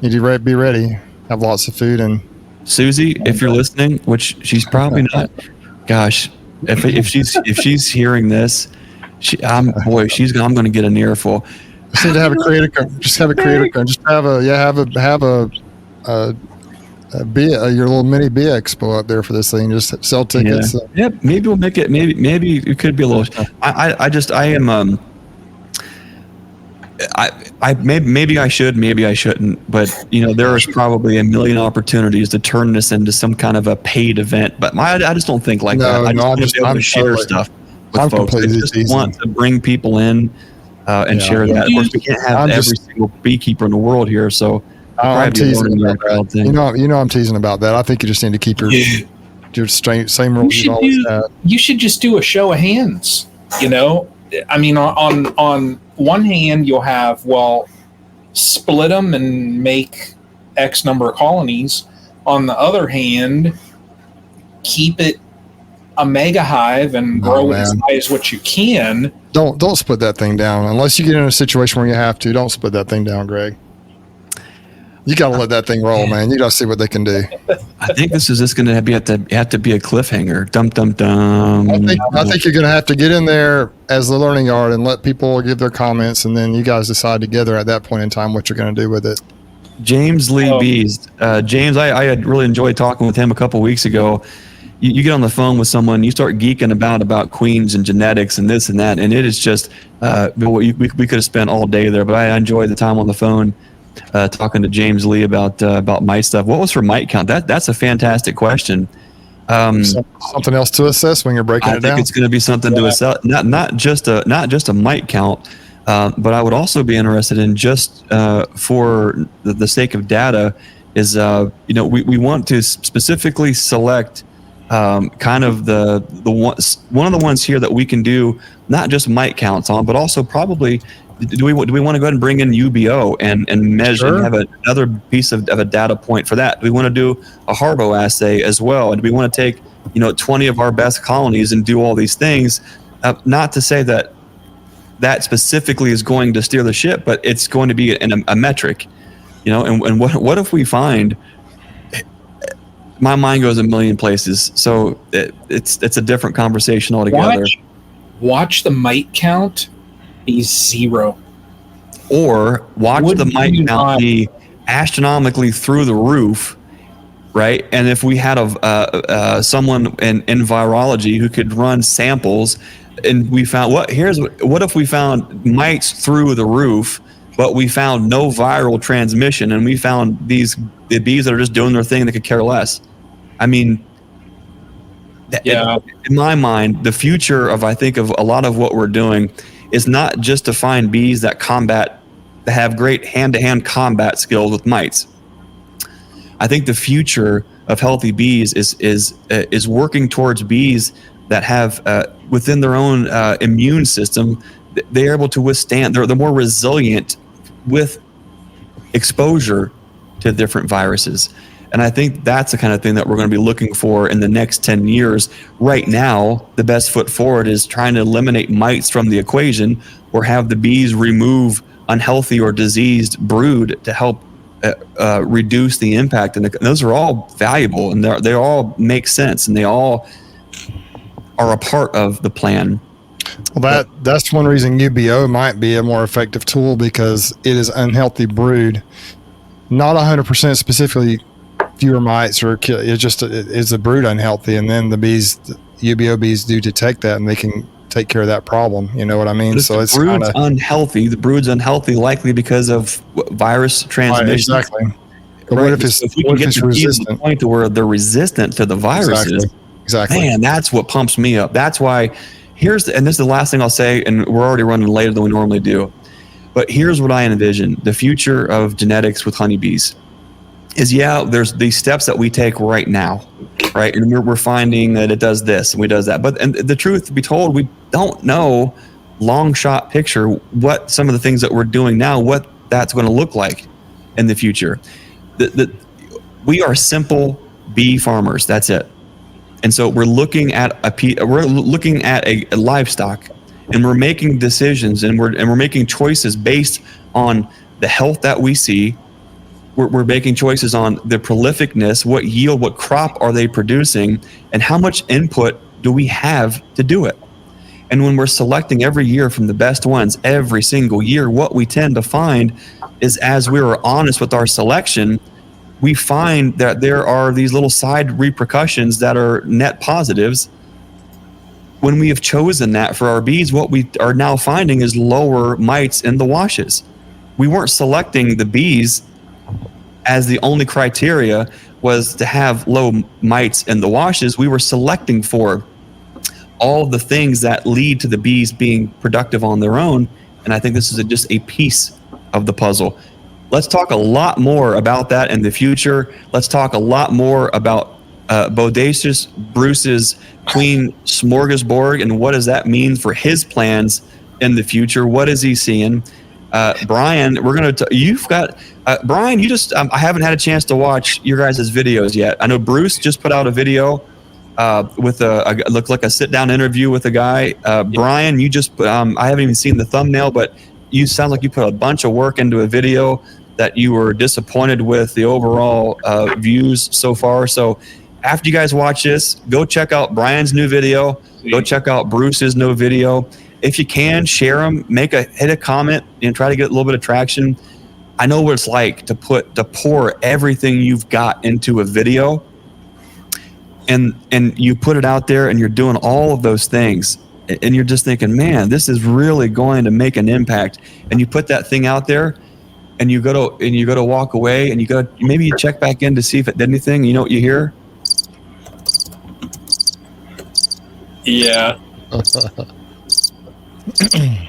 be ready, have lots of food. And Susie, if you're listening, which she's probably not, gosh, if she's hearing this, I'm going to get an earful. Just need to have a creator. Just have a creator. Just have your little mini bee expo up there for this thing. Just sell tickets. Yeah, maybe we'll make it. Maybe it could be a little. Maybe I should, maybe I shouldn't, but you know, there is probably a million opportunities to turn this into some kind of a paid event. But I just don't think like that. I just want to be able to share stuff with folks. I just want to bring people in and share that. Of course, we can't have every single beekeeper in the world here, so I'm teasing about that. You know, I'm teasing about that. I think you just need to keep your same rules you always had. You should just do a show of hands. You know, I mean, on one hand, you'll have, split them and make X number of colonies. On the other hand, keep it a mega hive and grow as high as what you can. Don't split that thing down unless you get in a situation where you have to. Don't split that thing down, Greg. You got to let that thing roll, man. You got to see what they can do. I think this is just going to have to be a cliffhanger. Dum dum dum. I think you're going to have to get in there as the learning yard and let people give their comments, and then you guys decide together at that point in time what you're going to do with it. James Lee Bees. James, I had really enjoyed talking with him a couple weeks ago. You get on the phone with someone, you start geeking about queens and genetics and this and that, and it is just we could have spent all day there. But I enjoyed the time on the phone talking to James Lee about mite stuff. What was her mite count? That's a fantastic question. Something else to assess when you're breaking it down. I think it's going to be something to assess, not just a mite count, but I would also be interested in, just for the sake of data, is we want to specifically select kind of one of the ones here that we can do not just mite counts on, but also probably do we want to go ahead and bring in UBO and measure and have another piece of a data point for that? Do we want to do a Harbo assay as well? And do we want to take 20 of our best colonies and do all these things? Not to say that specifically is going to steer the ship, but it's going to be a metric, and what if we find, my mind goes a million places. So it's a different conversation altogether. Watch the mite count be 0. Or watch the mite count be astronomically through the roof, right? And if we had someone in virology who could run samples, and we found what if we found mites through the roof, but we found no viral transmission, and we found the bees that are just doing their thing, that could care less. I mean, in my mind, the future of a lot of what we're doing is not just to find bees that have great hand-to-hand combat skills with mites. I think the future of healthy bees is working towards bees that have within their own immune system, they're able to withstand. They're more resilient with exposure to different viruses. And I think that's the kind of thing that we're going to be looking for in the next 10 years. Right now, the best foot forward is trying to eliminate mites from the equation, or have the bees remove unhealthy or diseased brood to help reduce the impact. And those are all valuable, and they all make sense, and they all are a part of the plan. Well, that's one reason UBO might be a more effective tool, because it is unhealthy brood. Not 100% specifically fewer mites, or is the brood unhealthy, and then the UBO bees do detect that, and they can take care of that problem. You know what I mean? So it's brood's unhealthy. The brood's unhealthy likely because of virus transmission. Exactly. But what if we can get the bees to the point to where they're resistant to the viruses? Exactly. Man, that's what pumps me up. That's why and this is the last thing I'll say, and we're already running later than we normally do. But here's what I envision: the future of genetics with honeybees is, there's these steps that we take right now, right? And we're finding that it does this and we does that. And the truth to be told, we don't know long shot picture what some of the things that we're doing now, what that's going to look like in the future. We are simple bee farmers. That's it. And so we're looking at a livestock, and we're making decisions, and we're making choices based on the health that we see. We're making choices on the prolificness, what yield, what crop are they producing, and how much input do we have to do it. And when we're selecting every year from the best ones every single year, what we tend to find is, as we are honest with our selection, we find that there are these little side repercussions that are net positives. When we have chosen that for our bees, what we are now finding is lower mites in the washes. We weren't selecting the bees as the only criteria was to have low mites in the washes. We were selecting for all the things that lead to the bees being productive on their own. And I think this is just a piece of the puzzle. Let's talk a lot more about that in the future. Let's talk a lot more about Bodacious Bruce's Queen Smorgasbord, and what does that mean for his plans in the future? What is he seeing? Brian, you've got Brian. You just I haven't had a chance to watch your guys' videos yet. I know Bruce just put out a video with looked like a sit-down interview with a guy. Brian, you just I haven't even seen the thumbnail, but you sound like you put a bunch of work into a video. that you were disappointed with the overall views so far. So after you guys watch this, go check out Brian's new video. Go check out Bruce's new video. If you can, share them, hit a comment, and try to get a little bit of traction. I know what it's like to pour everything you've got into a video, and you put it out there, and you're doing all of those things, and you're just thinking, man, this is really going to make an impact. And you put that thing out there, and you go to walk away, and maybe you check back in to see if it did anything. You know what you hear? Yeah.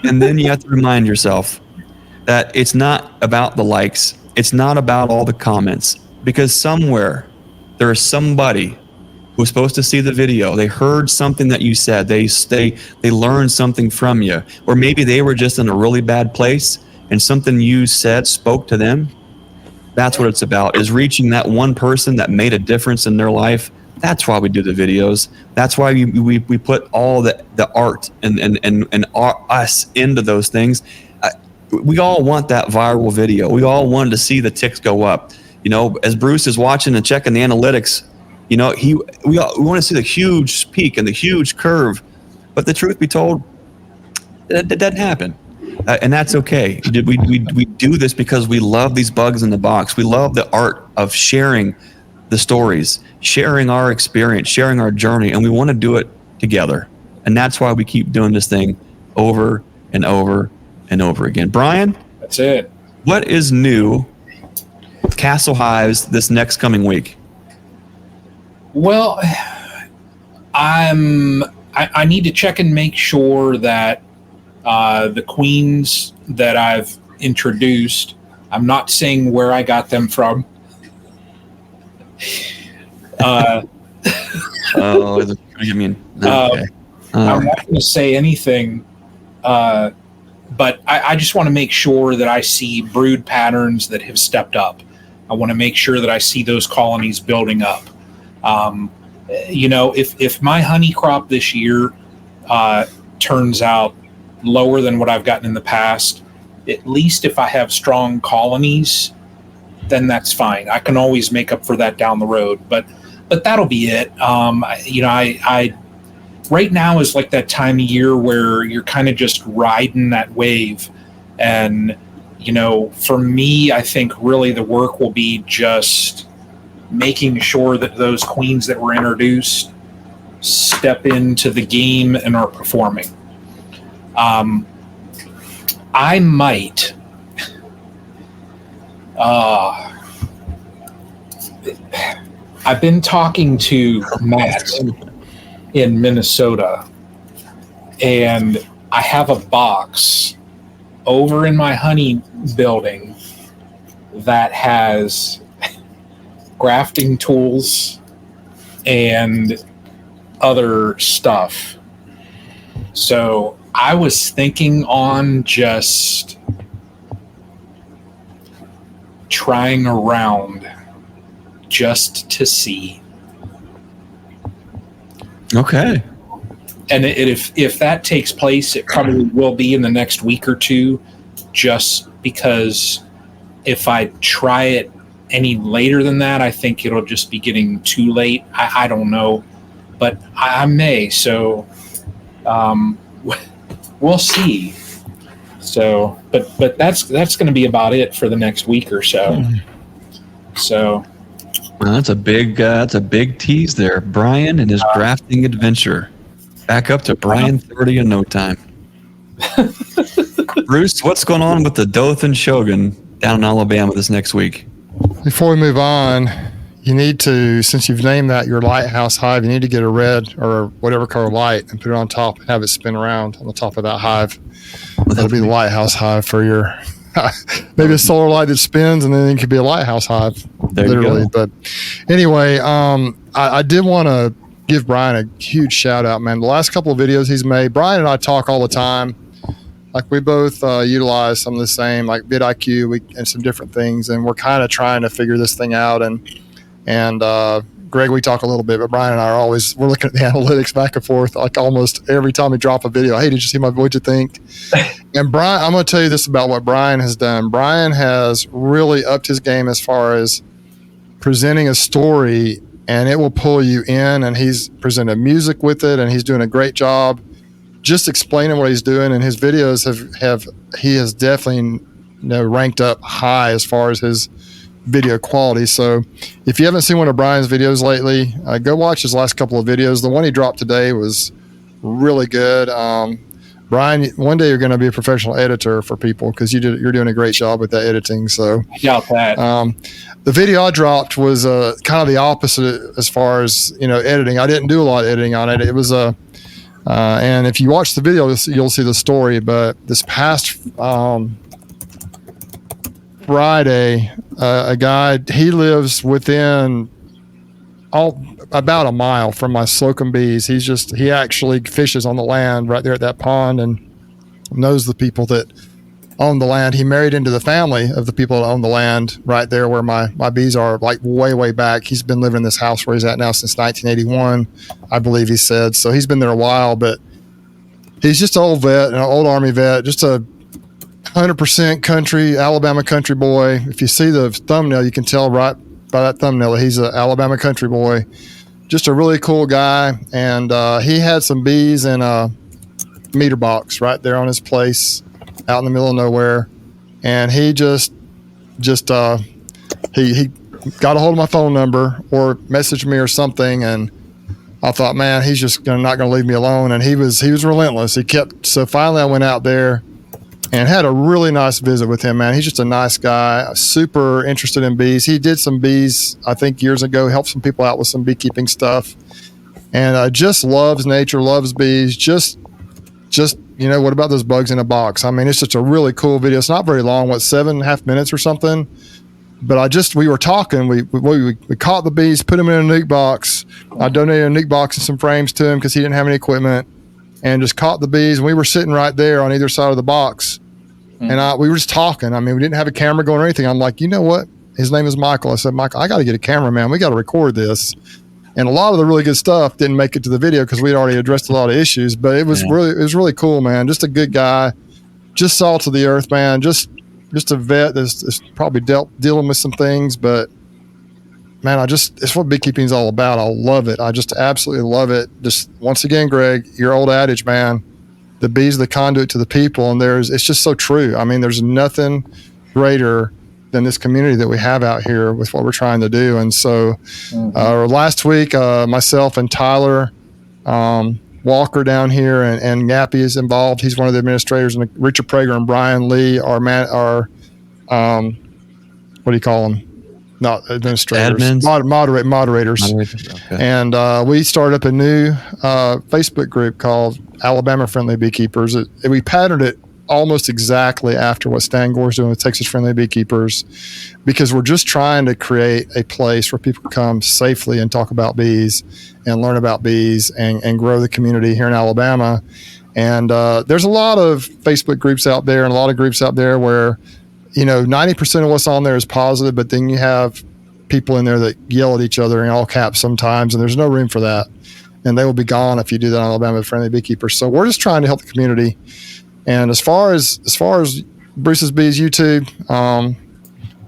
And then you have to remind yourself that it's not about the likes. It's not about all the comments, because somewhere there is somebody who's supposed to see the video. They heard something that you said. They learned something from you, or maybe they were just in a really bad place and something you said spoke to them. That's what it's about, is reaching that one person that made a difference in their life. That's why we do the videos. That's why we put all the art and us into those things. We all want that viral video. We all wanted to see the ticks go up. You know, as Bruce is watching and checking the analytics, you know, we want to see the huge peak and the huge curve. But the truth be told, it doesn't happen. And that's okay. We do this because we love these bugs in the box. We love the art of sharing the stories, sharing our experience, sharing our journey, and we want to do it together. And that's why we keep doing this thing over and over and over again. Brian? That's it. What is new with Castle Hives this next coming week? Well, I need to check and make sure that the queens that I've introduced, I'm not saying where I got them from. Oh, what do you mean? Okay. I'm not going to say anything, but I just want to make sure that I see brood patterns that have stepped up. I want to make sure that I see those colonies building up. You know, if my honey crop this year turns out lower than what I've gotten in the past, at least if I have strong colonies, then that's fine. I can always make up for that down the road, but that'll be it. You know, I right now is like that time of year where you're kind of just riding that wave. And, you know, for me, I think really the work will be just making sure that those queens that were introduced step into the game and are performing. I might I've been talking to Matt in Minnesota, and I have a box over in my honey building that has grafting tools and other stuff. So I was thinking on just trying around just to see. Okay. And if that takes place, it probably will be in the next week or two, just because if I try it any later than that, I think it'll just be getting too late. I don't know, but I may. So we'll see. So, but that's going to be about it for the next week or so. So. Well, that's a big tease there. Brian and his grafting adventure. Back up to Brian 30 in no time. Bruce, what's going on with the Dothan Shogun down in Alabama this next week? Before we move on, you need to, since you've named that your lighthouse hive, you need to get a red or whatever color light and put it on top and have it spin around on the top of that hive. That'll be the lighthouse hive for your maybe a solar light that spins, and then it could be a lighthouse hive, there literally. You go. But anyway, I did want to give Brian a huge shout out, man. The last couple of videos he's made, Brian and I talk all the time. Like, we both utilize some of the same, like vidIQ and some different things, and we're kind of trying to figure this thing out and Greg, we talk a little bit, but Brian and I we're looking at the analytics back and forth, like almost every time we drop a video. Hey, did you see what'd you think? And Brian, I'm going to tell you this about what Brian has done. Brian has really upped his game as far as presenting a story, and it will pull you in, and he's presented music with it, and he's doing a great job just explaining what he's doing. And his videos he has definitely ranked up high as far as his video quality. So if you haven't seen one of Brian's videos lately, go watch his last couple of videos. The one he dropped today was really good. Brian, one day you're going to be a professional editor for people, because you're doing a great job with that editing. So Yeah, that. the video I dropped was kind of the opposite as far as editing. I didn't do a lot of editing on it. It was and if you watch the video, you'll see the story. But this past Friday, a guy, he lives within about a mile from my Slocum bees. He actually fishes on the land right there at that pond and knows the people that own the land. He married into the family of the people that own the land right there where my bees are, like way back. He's been living in this house where he's at now since 1981, I believe he said. So he's been there a while, but he's just an old vet, an old Army vet, just a 100% country, Alabama country boy. If you see the thumbnail, you can tell right by that thumbnail that he's an Alabama country boy. Just a really cool guy. And he had some bees in a meter box right there on his place out in the middle of nowhere. And he just he got a hold of my phone number or messaged me or something. And I thought, man, he's just not going to leave me alone. And he was relentless. So finally I went out there and had a really nice visit with him, man. He's just a nice guy, super interested in bees. He did some bees, I think, years ago, helped some people out with some beekeeping stuff, and just loves nature, loves bees. Just what about those bugs in a box? I mean, it's just a really cool video. It's not very long, 7.5 minutes or something. But we were talking, we caught the bees, put them in a nuke box. I donated a nuke box and some frames to him because he didn't have any equipment, and just caught the bees. And we were sitting right there on either side of the box. And we were just talking. I mean, we didn't have a camera going or anything. I'm like, you know what? His name is Michael. I said, Michael, I got to get a camera, man. We got to record this. And a lot of the really good stuff didn't make it to the video because we'd already addressed a lot of issues. But it was really cool, man. Just a good guy, just salt of the earth, man. Just a vet that's probably dealing with some things. But man, it's what beekeeping is all about. I love it. I just absolutely love it. Just once again, Greg, your old adage, man. The bees are the conduit to the people, and it's just so true. I mean, there's nothing greater than this community that we have out here with what we're trying to do. And so last week, myself and Tyler Walker down here and Gappy is involved. He's one of the administrators, and Richard Prager and Brian Lee are what do you call them? Not administrators, admins? Moderators. Okay. And we started up a new Facebook group called Alabama Friendly Beekeepers. We patterned it almost exactly after what Stan Gore's doing with Texas Friendly Beekeepers, because we're just trying to create a place where people can come safely and talk about bees and learn about bees and grow the community here in Alabama. And there's a lot of Facebook groups out there and a lot of groups out there where 90% of what's on there is positive, but then you have people in there that yell at each other in all caps sometimes, and there's no room for that. And they will be gone if you do that on Alabama Friendly Beekeepers. So we're just trying to help the community. And as far as Bruce's Bees YouTube,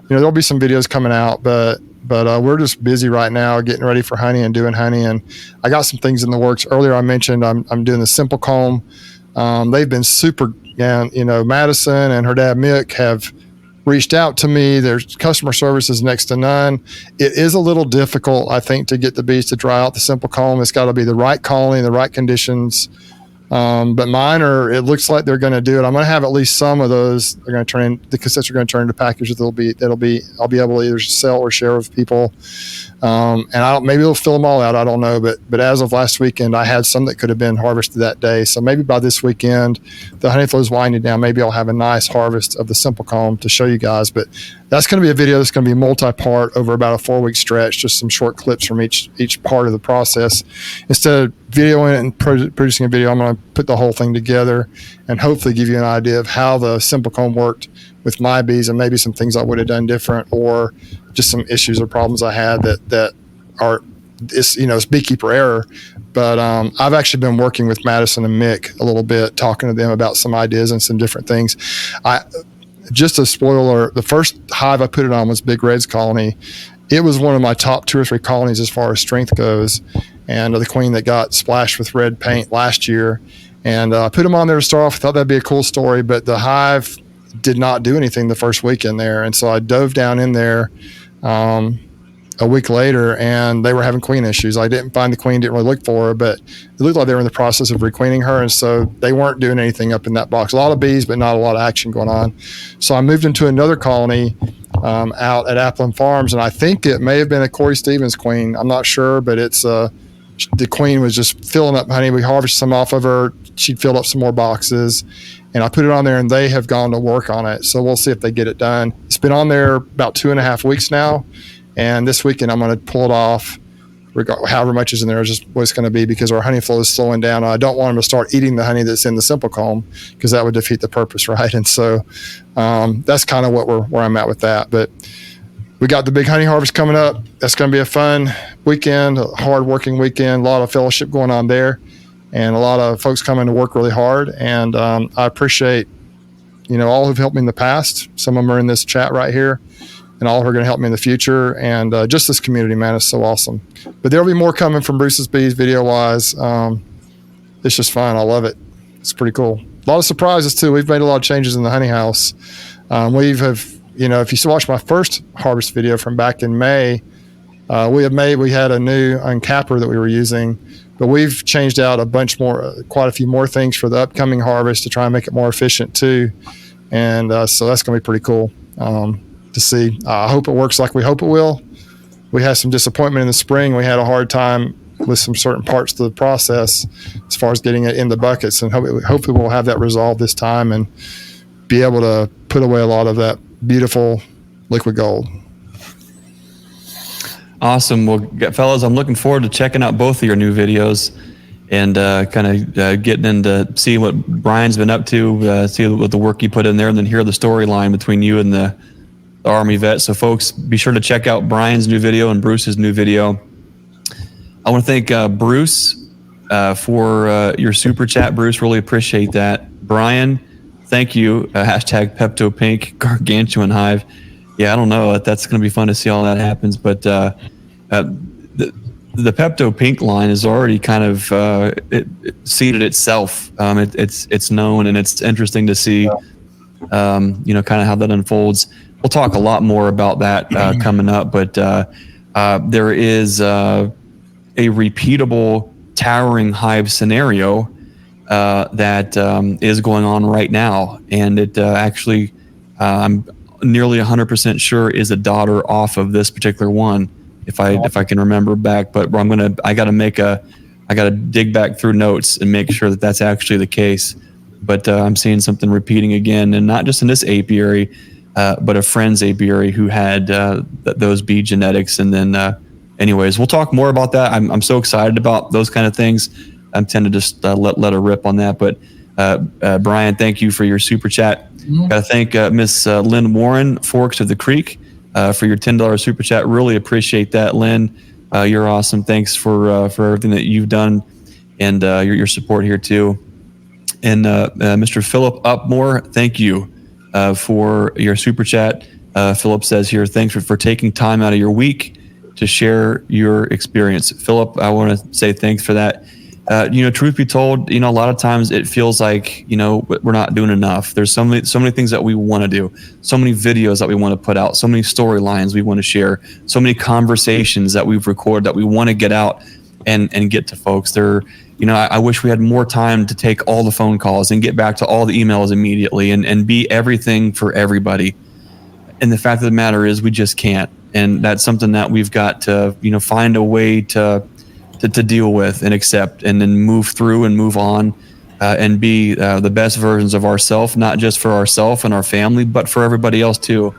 there'll be some videos coming out, but we're just busy right now getting ready for honey and doing honey. And I got some things in the works. Earlier I mentioned I'm doing the Simple Comb. They've been super, Madison and her dad Mick have reached out to me. Their customer service is next to none. It is a little difficult, I think, to get the bees to dry out the Simple Comb. It's got to be the right colony, the right conditions. But mine it looks like they're going to do it. I'm going to have at least some of those. They're going to the cassettes are going to turn into packages I'll be able to either sell or share with people. And maybe they'll fill them all out. I don't know. But as of last weekend, I had some that could have been harvested that day. So maybe by this weekend, the honey flow's winding down. Maybe I'll have a nice harvest of the Simple Comb to show you guys. But that's going to be a video that's going to be multi-part over about a 4-week stretch, just some short clips from each part of the process. Instead of videoing it and producing a video, I'm going to put the whole thing together and hopefully give you an idea of how the Simple Comb worked with my bees and maybe some things I would have done different, or just some issues or problems I had that are it's beekeeper error. But I've actually been working with Madison and Mick a little bit, talking to them about some ideas and some different things. Just a spoiler, the first hive I put it on was Big Red's colony. It was one of my top 2 or 3 colonies as far as strength goes, and the queen that got splashed with red paint last year. And I put them on there to start off. I thought that'd be a cool story, but the hive did not do anything the first week in there. And so I dove down in there a week later, and they were having queen issues. I didn't find the queen, didn't really look for her, but it looked like they were in the process of requeening her, and so they weren't doing anything up in that box. A lot of bees, but not a lot of action going on. So I moved into another colony out at Appleton Farms, and I think it may have been a Corey Stevens queen. I'm not sure, but it's the queen was just filling up honey. We harvested some off of her. She'd filled up some more boxes, and I put it on there, and they have gone to work on it. So we'll see if they get it done. It's been on there about 2.5 weeks now. And this weekend, I'm going to pull it off. However much is in there is just what it's going to be, because our honey flow is slowing down. I don't want them to start eating the honey that's in the simple comb, because that would defeat the purpose, right? And so that's kind of where I'm at with that. But we got the big honey harvest coming up. That's going to be a fun weekend, a hard-working weekend, a lot of fellowship going on there, and a lot of folks coming to work really hard. And I appreciate, all who've helped me in the past. Some of them are in this chat right here, and all who are going to help me in the future. And just this community, man, is so awesome. But there'll be more coming from Bruce's Bees video-wise. It's just fun. I love it. It's pretty cool. A lot of surprises, too. We've made a lot of changes in the honey house. If you watch my first harvest video from back in May, we had a new uncapper that we were using, but we've changed out quite a few more things for the upcoming harvest to try and make it more efficient, too. And so that's going to be pretty cool to see. I hope it works like we hope it will. We had some disappointment in the spring. We had a hard time with some certain parts of the process as far as getting it in the buckets, and hopefully we'll have that resolved this time and be able to put away a lot of that beautiful liquid gold. Awesome. Well, fellas, I'm looking forward to checking out both of your new videos and kind of getting into see what Brian's been up to, see what the work you put in there, and then hear the storyline between you and the Army vet. So folks, be sure to check out Brian's new video and Bruce's new video. I want to thank Bruce for your super chat. Bruce, really appreciate that. Brian, thank you. Hashtag Pepto Pink Gargantuan Hive. Yeah, I don't know. That's going to be fun to see all that happens. But the Pepto Pink line is already kind of it seeded itself. It's known, and it's interesting to see, kind of how that unfolds. We'll talk a lot more about that coming up. But there is a repeatable towering hive scenario that is going on right now, and it actually I'm nearly 100% sure is a daughter off of this particular one, if I can remember back. But I got to dig back through notes and make sure that that's actually the case. But I'm seeing something repeating again, and not just in this apiary, but a friend's apiary who had those bee genetics. And then anyways, we'll talk more about that. I'm so excited about those kind of things. I tend to just let her rip on that. But Brian, thank you for your super chat. Got to thank Miss Lynn Warren, Forks of the Creek, for your $10 super chat. Really appreciate that, Lynn. You're awesome. Thanks for everything that you've done, and your support here too. And Mr. Philip Upmore, thank you for your super chat. Philip says here, thanks for taking time out of your week to share your experience. Philip, I want to say thanks for that. Truth be told, a lot of times it feels like, we're not doing enough. There's so many things that we want to do, so many videos that we want to put out, so many storylines we want to share, so many conversations that we've recorded that we want to get out and get to folks. I wish we had more time to take all the phone calls and get back to all the emails immediately and be everything for everybody. And the fact of the matter is we just can't. And that's something that we've got to, find a way to deal with and accept, and then move through and move on, and be the best versions of ourselves, not just for ourselves and our family, but for everybody else too.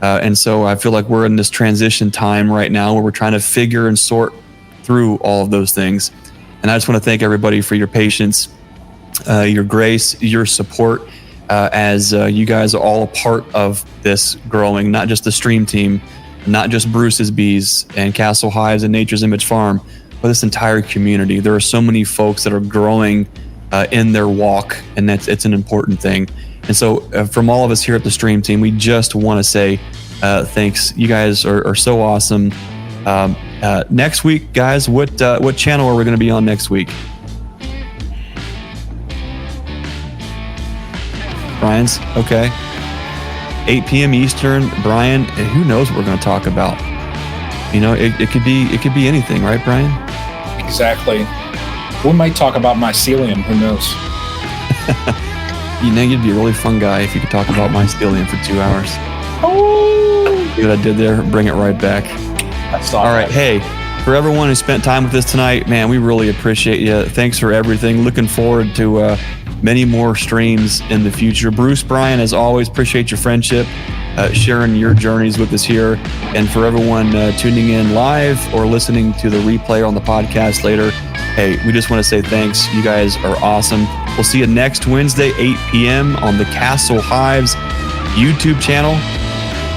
And so I feel like we're in this transition time right now where we're trying to figure and sort through all of those things. And I just want to thank everybody for your patience, your grace, your support, as you guys are all a part of this growing, not just the stream team, not just Bruce's Bees and Castle Hives and Nature's Image Farm, but this entire community. There are so many folks that are growing in their walk, and it's an important thing. And so from all of us here at the stream team, we just want to say thanks. You guys are so awesome. Next week, guys, what channel are we going to be on next week? Brian's? Okay. 8 p.m. Eastern. Brian, who knows what we're going to talk about? You know, it could be anything, right, Brian? Exactly. We might talk about mycelium. Who knows? You know, you'd be a really fun guy if you could talk about mycelium for 2 hours. Oh, see what I did there? Bring it right back. All right. Hey, for everyone who spent time with us tonight, man, we really appreciate you. Thanks for everything. Looking forward to many more streams in the future. Bruce, Brian, as always, appreciate your friendship, sharing your journeys with us here. And for everyone tuning in live or listening to the replay on the podcast later, hey, we just want to say thanks. You guys are awesome. We'll see you next Wednesday, 8 p.m. on the Castle Hives YouTube channel.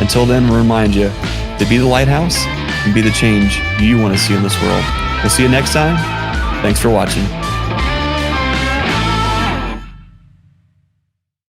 Until then, we'll remind you to be the lighthouse and be the change you want to see in this world. We'll see you next time. Thanks for watching.